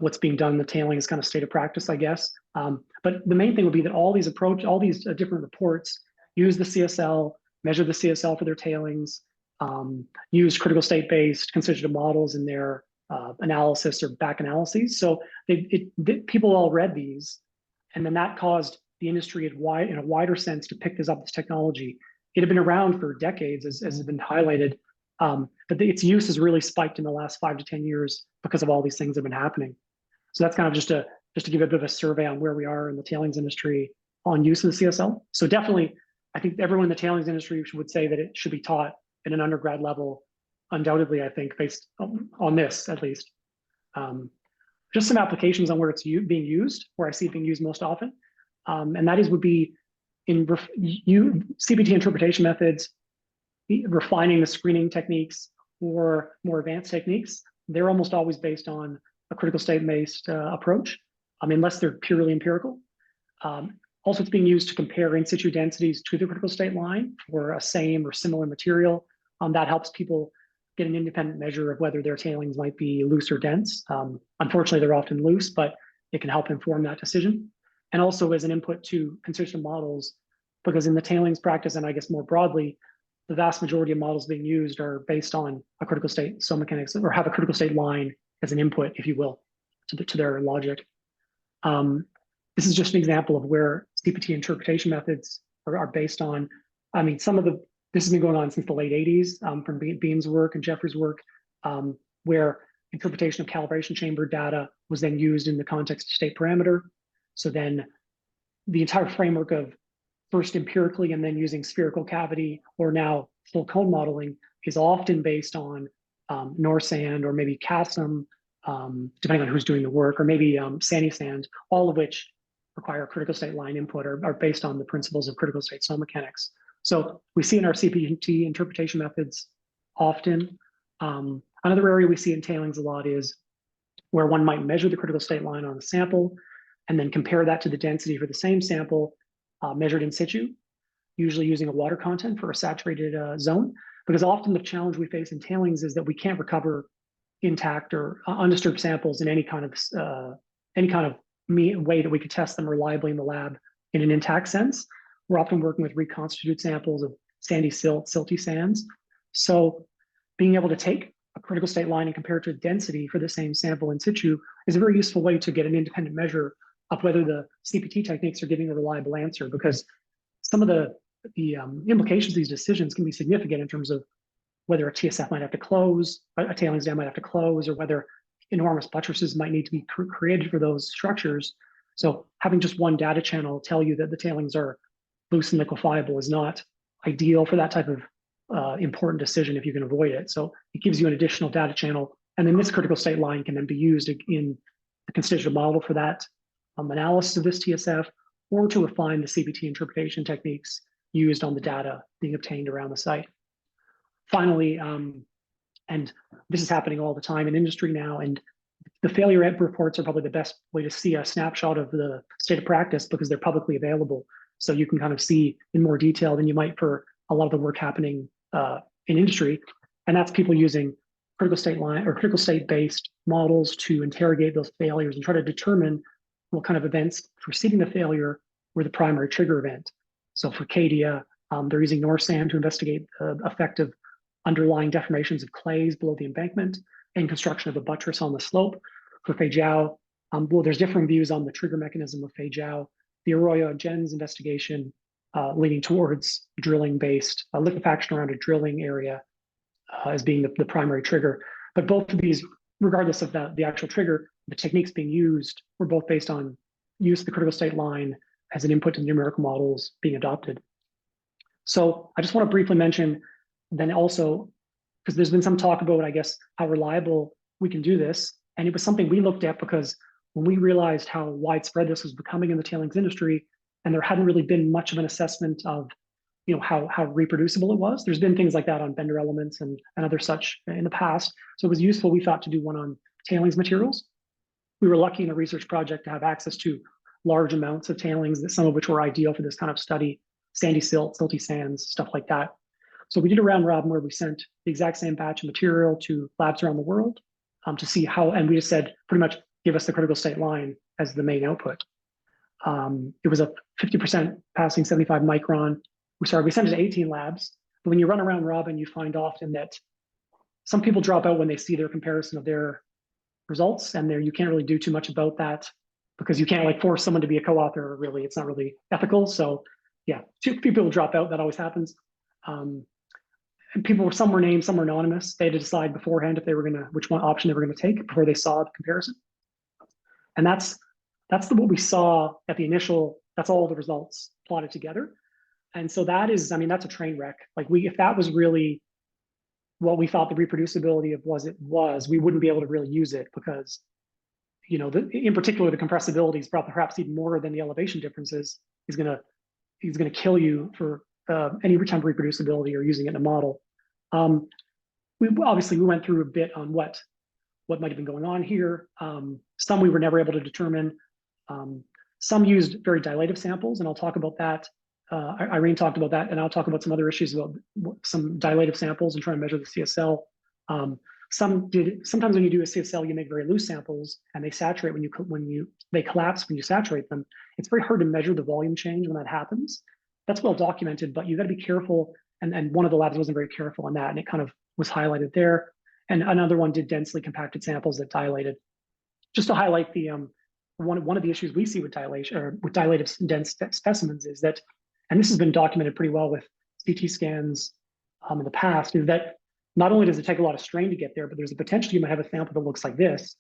what's being done in the tailings kind of state of practice, I guess. But the main thing would be that all these different reports use the CSL, measure the CSL for their tailings, use critical state-based constitutive models in their analysis or back analyses. So people all read these, and then that caused the industry in a wider sense to pick this technology. It had been around for decades, as has been highlighted, but its use has really spiked in the last 5 to 10 years because of all these things that have been happening. So that's kind of just to give a bit of a survey on where we are in the tailings industry on use of the CSL. So definitely, I think everyone in the tailings industry would say that it should be taught at an undergrad level, undoubtedly, I think, based on this at least. Just some applications on where it's being used, where I see it being used most often. And that would be in CPT interpretation methods, refining the screening techniques or more advanced techniques. They're almost always based on a critical state-based approach, unless they're purely empirical. Also, it's being used to compare in situ densities to the critical state line for a same or similar material. That helps people get an independent measure of whether their tailings might be loose or dense. Unfortunately, they're often loose, but it can help inform that decision. And also as an input to constitutive models, because in the tailings practice, and I guess more broadly, the vast majority of models being used are based on a critical state cell mechanics, or have a critical state line as an input, if you will, to their logic. This is just an example of where CPT interpretation methods are based on. This has been going on since the late 80s from Beam's work and Jeffrey's work, where interpretation of calibration chamber data was then used in the context of state parameter. So then the entire framework of first empirically and then using spherical cavity or now full cone modeling is often based on Norsand or maybe CASM, depending on who's doing the work, or maybe Sandy Sand, all of which require critical state line input or are based on the principles of critical state cell mechanics. So we see in our CPT interpretation methods often. Another area we see in tailings a lot is where one might measure the critical state line on a sample and then compare that to the density for the same sample measured in situ, usually using a water content for a saturated zone. Because often the challenge we face in tailings is that we can't recover intact or undisturbed samples in any kind of way that we could test them reliably in the lab in an intact sense. We're often working with reconstituted samples of sandy silty sands. So being able to take a critical state line and compare it to density for the same sample in situ is a very useful way to get an independent measure of whether the CPT techniques are giving a reliable answer, because some of the implications of these decisions can be significant in terms of whether a TSF might have to close, a tailings dam might have to close, or whether enormous buttresses might need to be created for those structures. So having just one data channel tell you that the tailings are loose and liquefiable is not ideal for that type of important decision if you can avoid it. So it gives you an additional data channel, and then this critical state line can then be used in the constitutive model for that analysis of this TSF, or to refine the CPT interpretation techniques used on the data being obtained around the site. Finally, and this is happening all the time in industry now, and the failure reports are probably the best way to see a snapshot of the state of practice because they're publicly available. So you can kind of see in more detail than you might for a lot of the work happening in industry. And that's people using critical state line or critical state based models to interrogate those failures and try to determine what kind of events preceding the failure were the primary trigger event. So for Cadia, they're using Norsand to investigate the effect of underlying deformations of clays below the embankment and construction of a buttress on the slope. For Feijiao, there's different views on the trigger mechanism of Feijiao. The Arroyo and Jen's investigation leaning towards drilling-based liquefaction around a drilling area as being the primary trigger. But both of these, regardless of the actual trigger, the techniques being used were both based on use of the critical state line as an input to numerical models being adopted. So I just want to briefly mention then also, because there's been some talk about, I guess, how reliable we can do this. And it was something we looked at because when we realized how widespread this was becoming in the tailings industry, and there hadn't really been much of an assessment of how reproducible it was. There's been things like that on Bender elements and other such in the past. So it was useful, we thought, to do one on tailings materials. We were lucky in a research project to have access to large amounts of tailings, that some of which were ideal for this kind of study, sandy silt, silty sands, stuff like that. So we did a round robin where we sent the exact same batch of material to labs around the world to see how, and we just said pretty much give us the critical state line as the main output. It was a 50% passing 75 micron. We sent it to 18 labs. But when you run around robin, you find often that some people drop out when they see their comparison of their results, and you can't really do too much about that because you can't like force someone to be a co-author. Really, it's not really ethical. So yeah, two people drop out. That always happens. And some were named, some were anonymous. They had to decide beforehand if they were which one option they were gonna take before they saw the comparison. And that's what we saw at the initial. That's all the results plotted together. And so that is, I mean, that's a train wreck. Like if that was really what we thought the reproducibility of was, we wouldn't be able to really use it because, you know, in particular, the compressibility is perhaps even more than the elevation differences is gonna kill you for any time for reproducibility or using it in a model. We went through a bit on what might have been going on here. Some we were never able to determine. Some used very dilative samples, and I'll talk about that. Irene talked about that, and I'll talk about some other issues about some dilative samples and trying to measure the CSL. Sometimes when you do a CSL, you make very loose samples, and they saturate they collapse when you saturate them. It's very hard to measure the volume change when that happens. That's well documented, but you got to be careful. And one of the labs wasn't very careful on that, and it kind of was highlighted there. And another one did densely compacted samples that dilated. Just to highlight the one of the issues we see with dilation or with dilated dense specimens is that, and this has been documented pretty well with CT scans in the past, is that not only does it take a lot of strain to get there, but there's a potential you might have a sample that looks like this,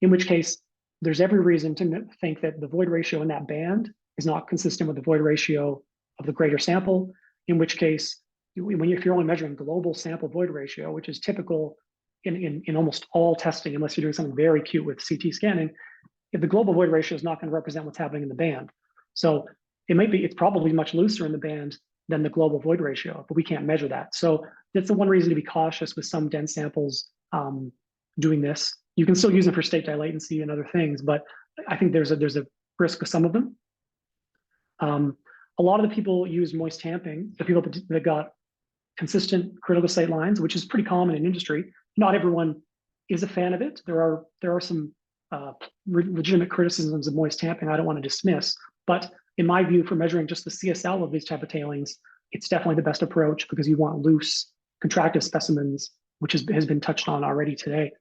in which case there's every reason to think that the void ratio in that band is not consistent with the void ratio of the greater sample, in which case, if you're only measuring global sample void ratio, which is typical in almost all testing, unless you're doing something very cute with CT scanning, if the global void ratio is not going to represent what's happening in the band. So it's probably much looser in the band than the global void ratio, but we can't measure that. So that's the one reason to be cautious with some dense samples doing this. You can still use them for state dilatancy and other things, but I think there's a risk with some of them. A lot of the people use moist tamping, the people that got consistent critical state lines, which is pretty common in industry. Not everyone is a fan of it. There are some legitimate criticisms of moist tamping I don't want to dismiss, but in my view, for measuring just the CSL of these type of tailings, it's definitely the best approach because you want loose, contractive specimens, which has been touched on already today.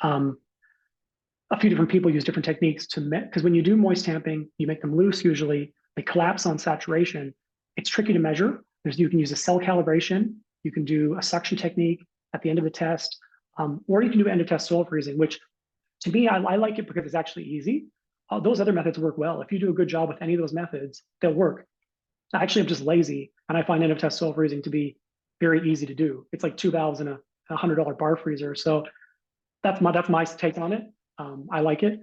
A few different people use different techniques because when you do moist tamping, you make them loose usually, they collapse on saturation. It's tricky to measure. You can use a cell calibration, you can do a suction technique at the end of the test, or you can do end of test soil freezing, which to me, I like it because it's actually easy. Those other methods work well. If you do a good job with any of those methods, they'll work. Actually, I'm just lazy, and I find end of test soil freezing to be very easy to do. It's like 2 valves in a $100 bar freezer. So that's my take on it. I like it.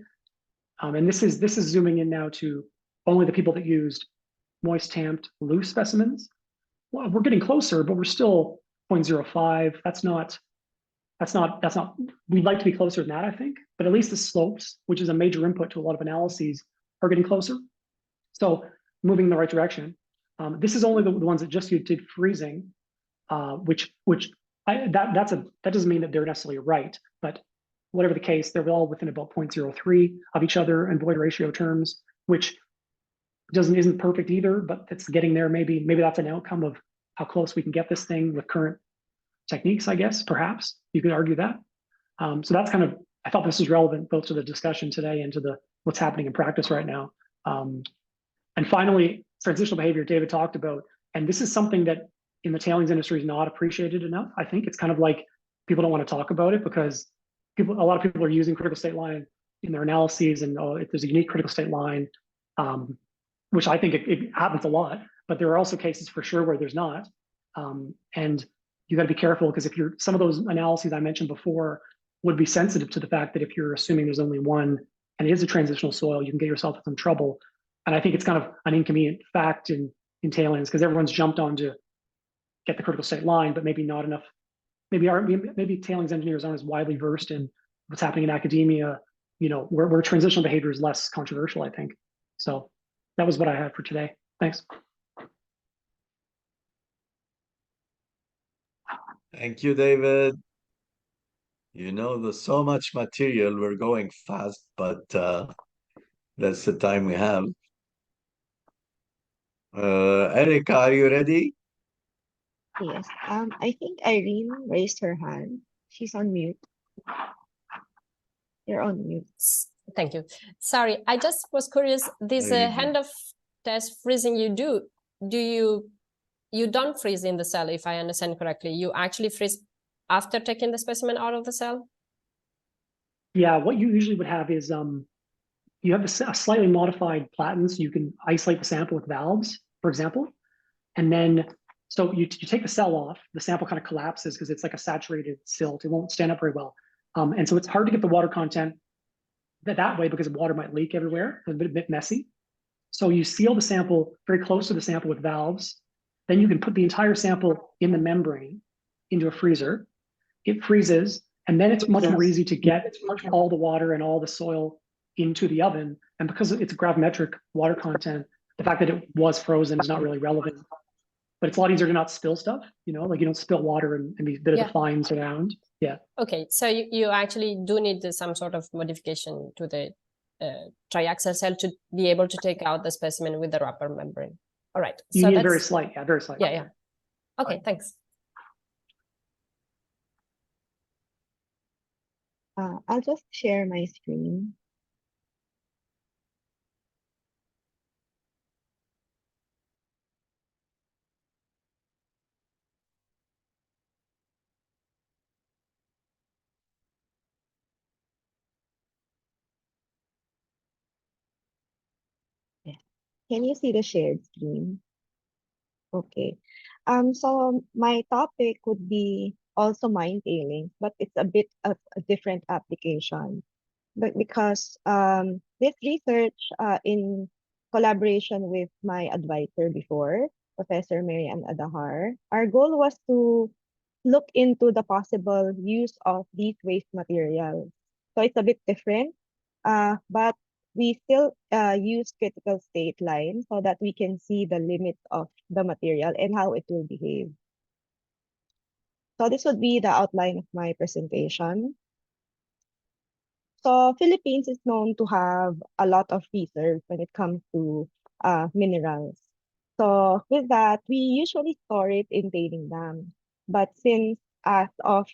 And this is zooming in now to only the people that used moist tamped loose specimens. Well, we're getting closer, but we're still 0.05. That's not, we'd like to be closer than that, I think, but at least the slopes, which is a major input to a lot of analyses, are getting closer. So moving in the right direction. This is only the ones that just did freezing, that doesn't mean that they're necessarily right, but whatever the case, they're all within about 0.03 of each other in void ratio terms, which isn't perfect either, but it's getting there. Maybe that's an outcome of how close we can get this thing with current techniques, I guess, perhaps you could argue that. So that's kind of, I thought this was relevant both to the discussion today and to what's happening in practice right now. And finally, transitional behavior David talked about, and this is something that in the tailings industry is not appreciated enough. I think it's kind of like people don't want to talk about it because a lot of people are using critical state line in their analyses, and if there's a unique critical state line, which I think it happens a lot, but there are also cases for sure where there's not. And you got to be careful because some of those analyses I mentioned before would be sensitive to the fact that if you're assuming there's only one and it is a transitional soil, you can get yourself in some trouble. And I think it's kind of an inconvenient fact in tailings because everyone's jumped on to get the critical state line, but maybe not enough. Maybe tailings engineers aren't as widely versed in what's happening in academia, where transitional behavior is less controversial, I think. So that was what I had for today. Thanks. Thank you, David. You know, there's so much material. We're going fast, but that's the time we have. Erica, are you ready? Yes. I think Irene raised her hand. She's on mute. You're on mute. Thank you. Sorry, I just was curious. This There you go. hand of test freezing you don't freeze in the cell, if I understand correctly. You actually freeze after taking the specimen out of the cell? Yeah, what you usually would have is you have a slightly modified platen, so you can isolate the sample with valves, for example. And then, so you take the cell off, the sample kind of collapses because it's like a saturated silt. It won't stand up very well. And so it's hard to get the water content that way because water might leak everywhere. It's a bit messy. So you seal the sample very close to the sample with valves. Then you can put the entire sample in the membrane into a freezer. It freezes, and then it's much more easy to get all the water and all the soil into the oven. And because it's a gravimetric water content, the fact that it was frozen is not really relevant. But it's a lot easier to not spill stuff, you know, like you don't spill water and be a bit of the fines around. Yeah. Okay, so you actually do need some sort of modification to the triaxial cell to be able to take out the specimen with the wrapper membrane. All right. You need very slight, very slight. Yeah. Okay, thanks. I'll just share my screen. Yeah. Can you see the shared screen? Okay. So my topic would be also mine tailings, but it's a bit of a different application. But because this research in collaboration with my advisor before, Professor Mary Ann Adahar, our goal was to look into the possible use of these waste materials. So it's a bit different, but we still use critical state lines so that we can see the limits of the material and how it will behave. So this would be the outline of my presentation. So Philippines is known to have a lot of reserves when it comes to minerals. So with that, we usually store it in tailing dams. But since as of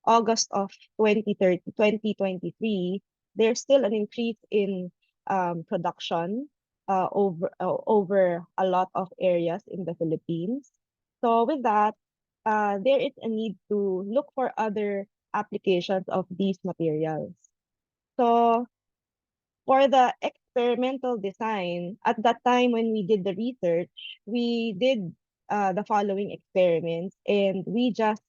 August of 2023, there's still an increase in production over a lot of areas in the Philippines. So with that, there is a need to look for other applications of these materials. So for the experimental design, at that time when we did the research, we did the following experiments, and we just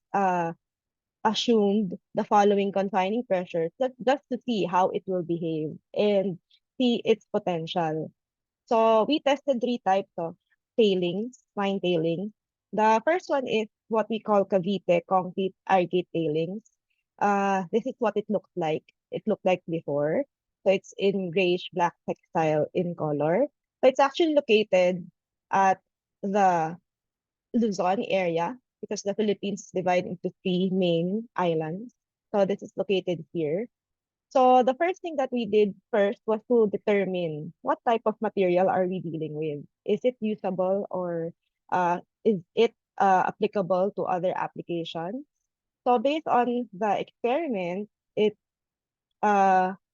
assumed the following confining pressures just to see how it will behave and see its potential. So we tested 3 types of tailings, mine tailings. The first one is what we call Cavite concrete aggregate tailings. This is what it looks like. It looked like before. So it's in grayish black textile in color. But it's actually located at the Luzon area because the Philippines is divided into 3 main islands. So this is located here. So the first thing that we did first was to determine what type of material are we dealing with. Is it usable, or is it applicable to other applications? So based on the experiment, it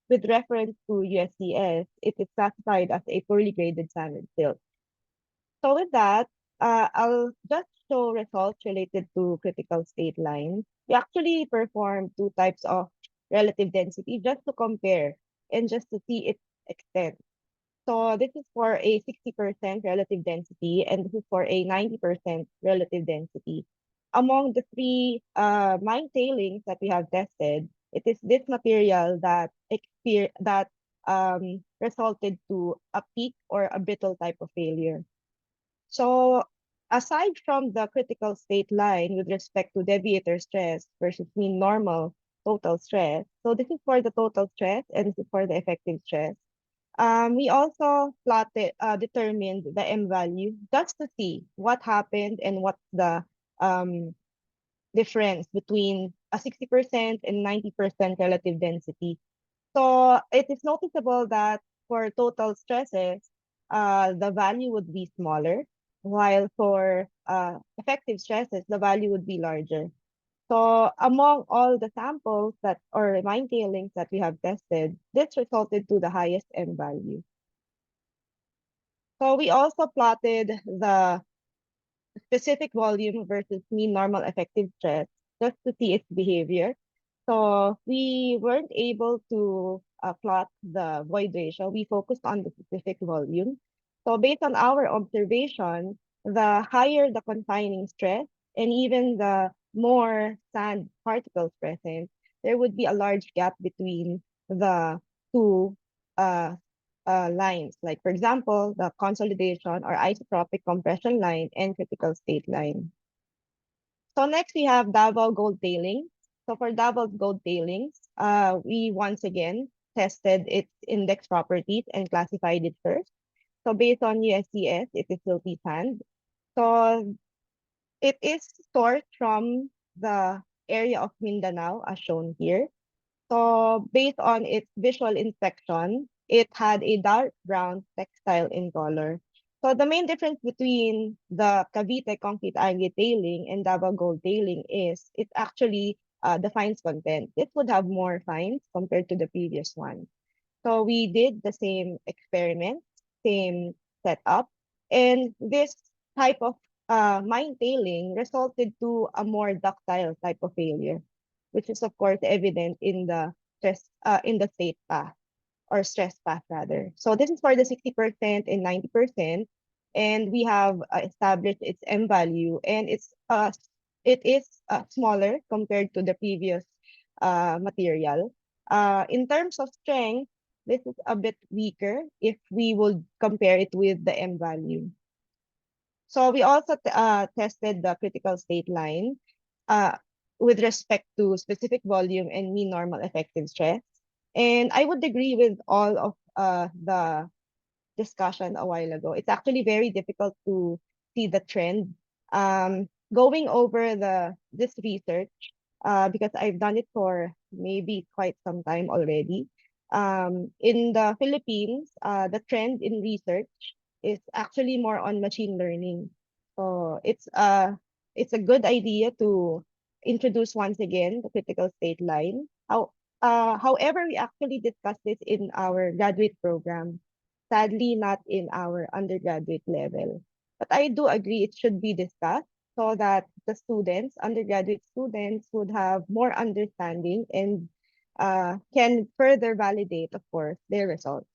with reference to USCS, it is classified as a poorly graded sand and silt. So with that, I'll just show results related to critical state lines. We actually performed 2 types of relative density just to compare and just to see its extent. So this is for a 60% relative density, and this is for a 90% relative density. Among the 3 mine tailings that we have tested, it is this material that resulted to a peak or a brittle type of failure. So aside from the critical state line with respect to deviator stress versus mean normal total stress, so this is for the total stress and this is for the effective stress. We also determined the M value just to see what happened and what's the difference between a 60% and 90% relative density. So it is noticeable that for total stresses, the value would be smaller, while for effective stresses, the value would be larger. So among all the samples that or mine tailings that we have tested, this resulted to the highest M value. So we also plotted the specific volume versus mean normal effective stress just to see its behavior. So we weren't able to plot the void ratio. We focused on the specific volume. So based on our observation, the higher the confining stress and even the more sand particles present, there would be a large gap between the two uh, lines. Like for example, the consolidation or isotropic compression line and critical state line. So next we have Davao gold tailings. So for Davao gold tailings, we once again tested its index properties and classified it first. So based on USCS, it is silty sand. So it is sourced from the area of Mindanao as shown here. So based on its visual inspection, it had a dark brown textile in color. So the main difference between the Cavite concrete aggregate tailing and Davao gold tailing is it's actually the fines content. It would have more fines compared to the previous one. So we did the same experiment, same setup, and this type of mine tailing resulted to a more ductile type of failure, which is of course evident in the state path or stress path rather. So this is for the 60% and 90%, and we have established its M value, and it is smaller compared to the previous material. In terms of strength, this is a bit weaker if we would compare it with the M value. So we also tested the critical state line with respect to specific volume and mean normal effective stress. And I would agree with all of the discussion a while ago. It's actually very difficult to see the trend. Going over this research, because I've done it for maybe quite some time already. In the Philippines, the trend in research is actually more on machine learning. So it's a good idea to introduce once again the critical state line. However, we actually discussed this in our graduate program, sadly not in our undergraduate level. But I do agree it should be discussed so that the students, undergraduate students, would have more understanding and can further validate, of course, their results.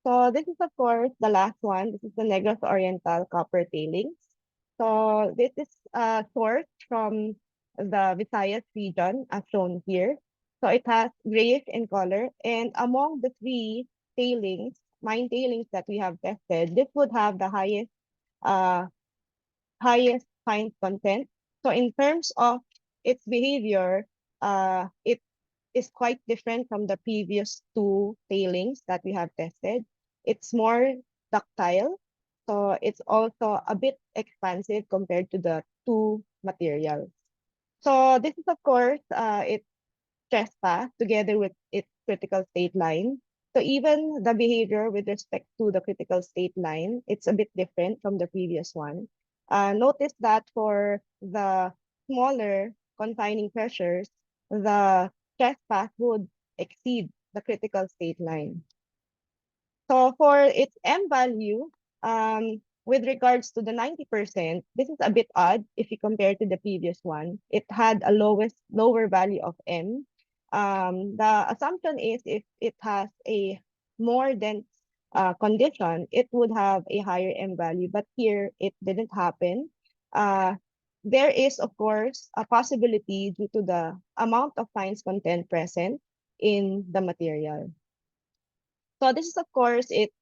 So this is, of course, the last one. This is the Negros Oriental copper tailings. So this is sourced from the Visayas region, as shown here. So it has grayish in color, and among the three tailings, mine tailings that we have tested, this would have the uh, highest fines content. So in terms of its behavior, it is quite different from the previous two tailings that we have tested. It's more ductile, so it's also a bit expansive compared to the two materials. So this is of course its stress path together with its critical state line. So even the behavior with respect to the critical state line, it's a bit different from the previous one. Notice that for the smaller confining pressures, the stress path would exceed the critical state line. So for its M value, with regards to the 90%, this is a bit odd if you compare to the previous one. It had a lower value of M. The assumption is if it has a more dense condition, it would have a higher M value, but here it didn't happen. There is, of course, a possibility due to the amount of fines content present in the material. So this is, of course, its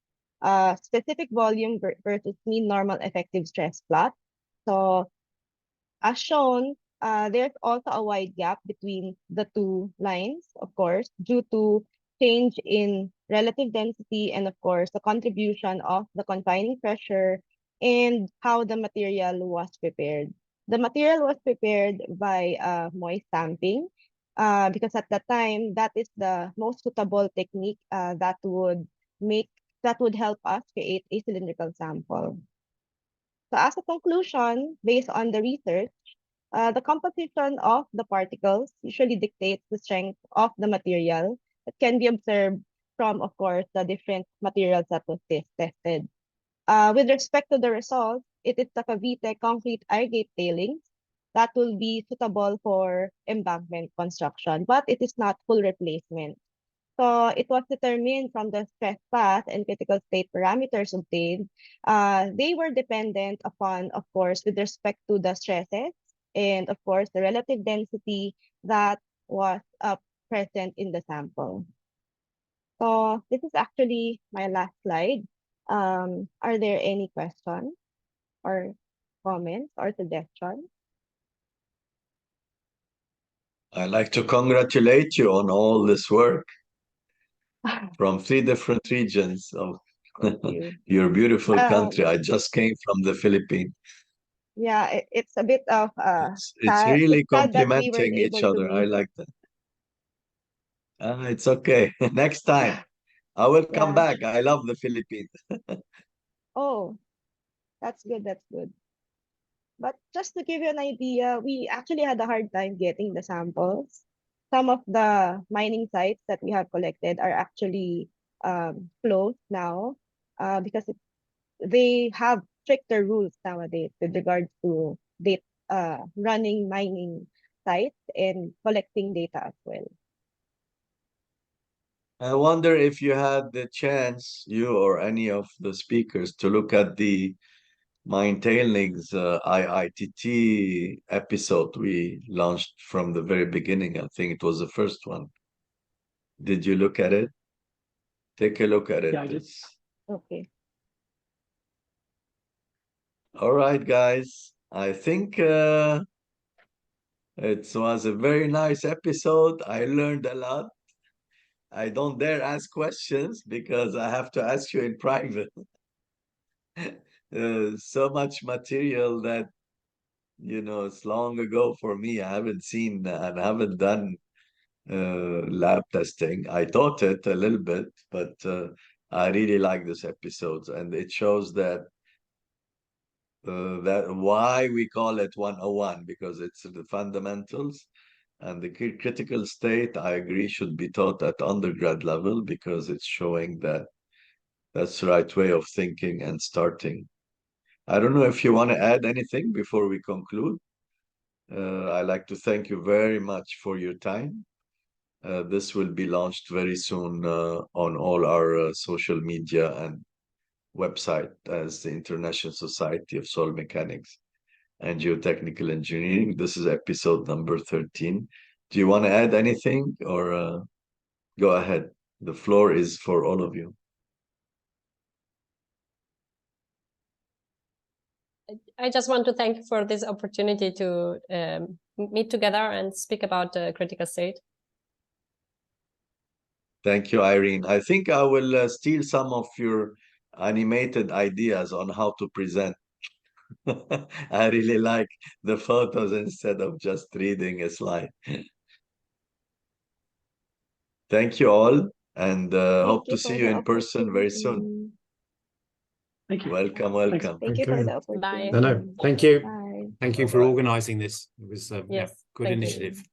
specific volume versus mean normal effective stress plot. So as shown, there's also a wide gap between the two lines, of course, due to change in relative density, and of course, the contribution of the confining pressure and how the material was prepared. The material was prepared by moist stamping because at that time, that is the most suitable technique that would help us create a cylindrical sample. So as a conclusion, based on the research, the composition of the particles usually dictates the strength of the material that can be observed from, of course, the different materials that was tested. With respect to the results, it is the Cavite concrete aggregate tailings that will be suitable for embankment construction, but it is not full replacement. So it was determined from the stress path and critical state parameters obtained. They were dependent upon, of course, with respect to the stresses and, of course, the relative density that was present in the sample. So this is actually my last slide. Are there any questions or comments or suggestions? I'd like to congratulate you on all this work from 3 different regions of you. your beautiful country. I just came from the Philippines. Yeah, it's a bit of It's really it's sad that we weren't complementing each able to other. I meet. like that. It's okay. Next time, I will come Yeah. back. I love the Philippines. Oh, that's good. That's good. But just to give you an idea, we actually had a hard time getting the samples. Some of the mining sites that we have collected are actually closed now because they have stricter rules nowadays with regards to running mining sites and collecting data as well. I wonder if you had the chance, you or any of the speakers, to look at the Mine Tailings IITT episode we launched from the very beginning. I think it was the first one. Did you look at it? Take a look at it. Yeah, I did. Okay. All right, guys. I think it was a very nice episode. I learned a lot. I don't dare ask questions because I have to ask you in private. So much material that, it's long ago for me. I haven't seen and haven't done lab testing. I taught it a little bit, but I really like this episode, and it shows that why we call it 101, because it's the fundamentals, and the critical state, I agree, should be taught at undergrad level because it's showing that that's the right way of thinking and starting. I don't know if you want to add anything before we conclude. I'd like to thank you very much for your time. This will be launched very soon on all our social media and website as the International Society of Soil Mechanics and Geotechnical Engineering. This is episode number 13. Do you want to add anything or go ahead? The floor is for all of you. I just want to thank you for this opportunity to meet together and speak about the critical state. Thank you, Irene. I think I will steal some of your animated ideas on how to present. I really like the photos instead of just reading a slide. Thank you all, and hope to see you in person very soon. Thank you. Welcome, Thanks. welcome. Thank you for the opportunity. Bye. No, thank you. Bye. Thank you for Bye-bye. organizing this. It was Yes, good thank you. initiative.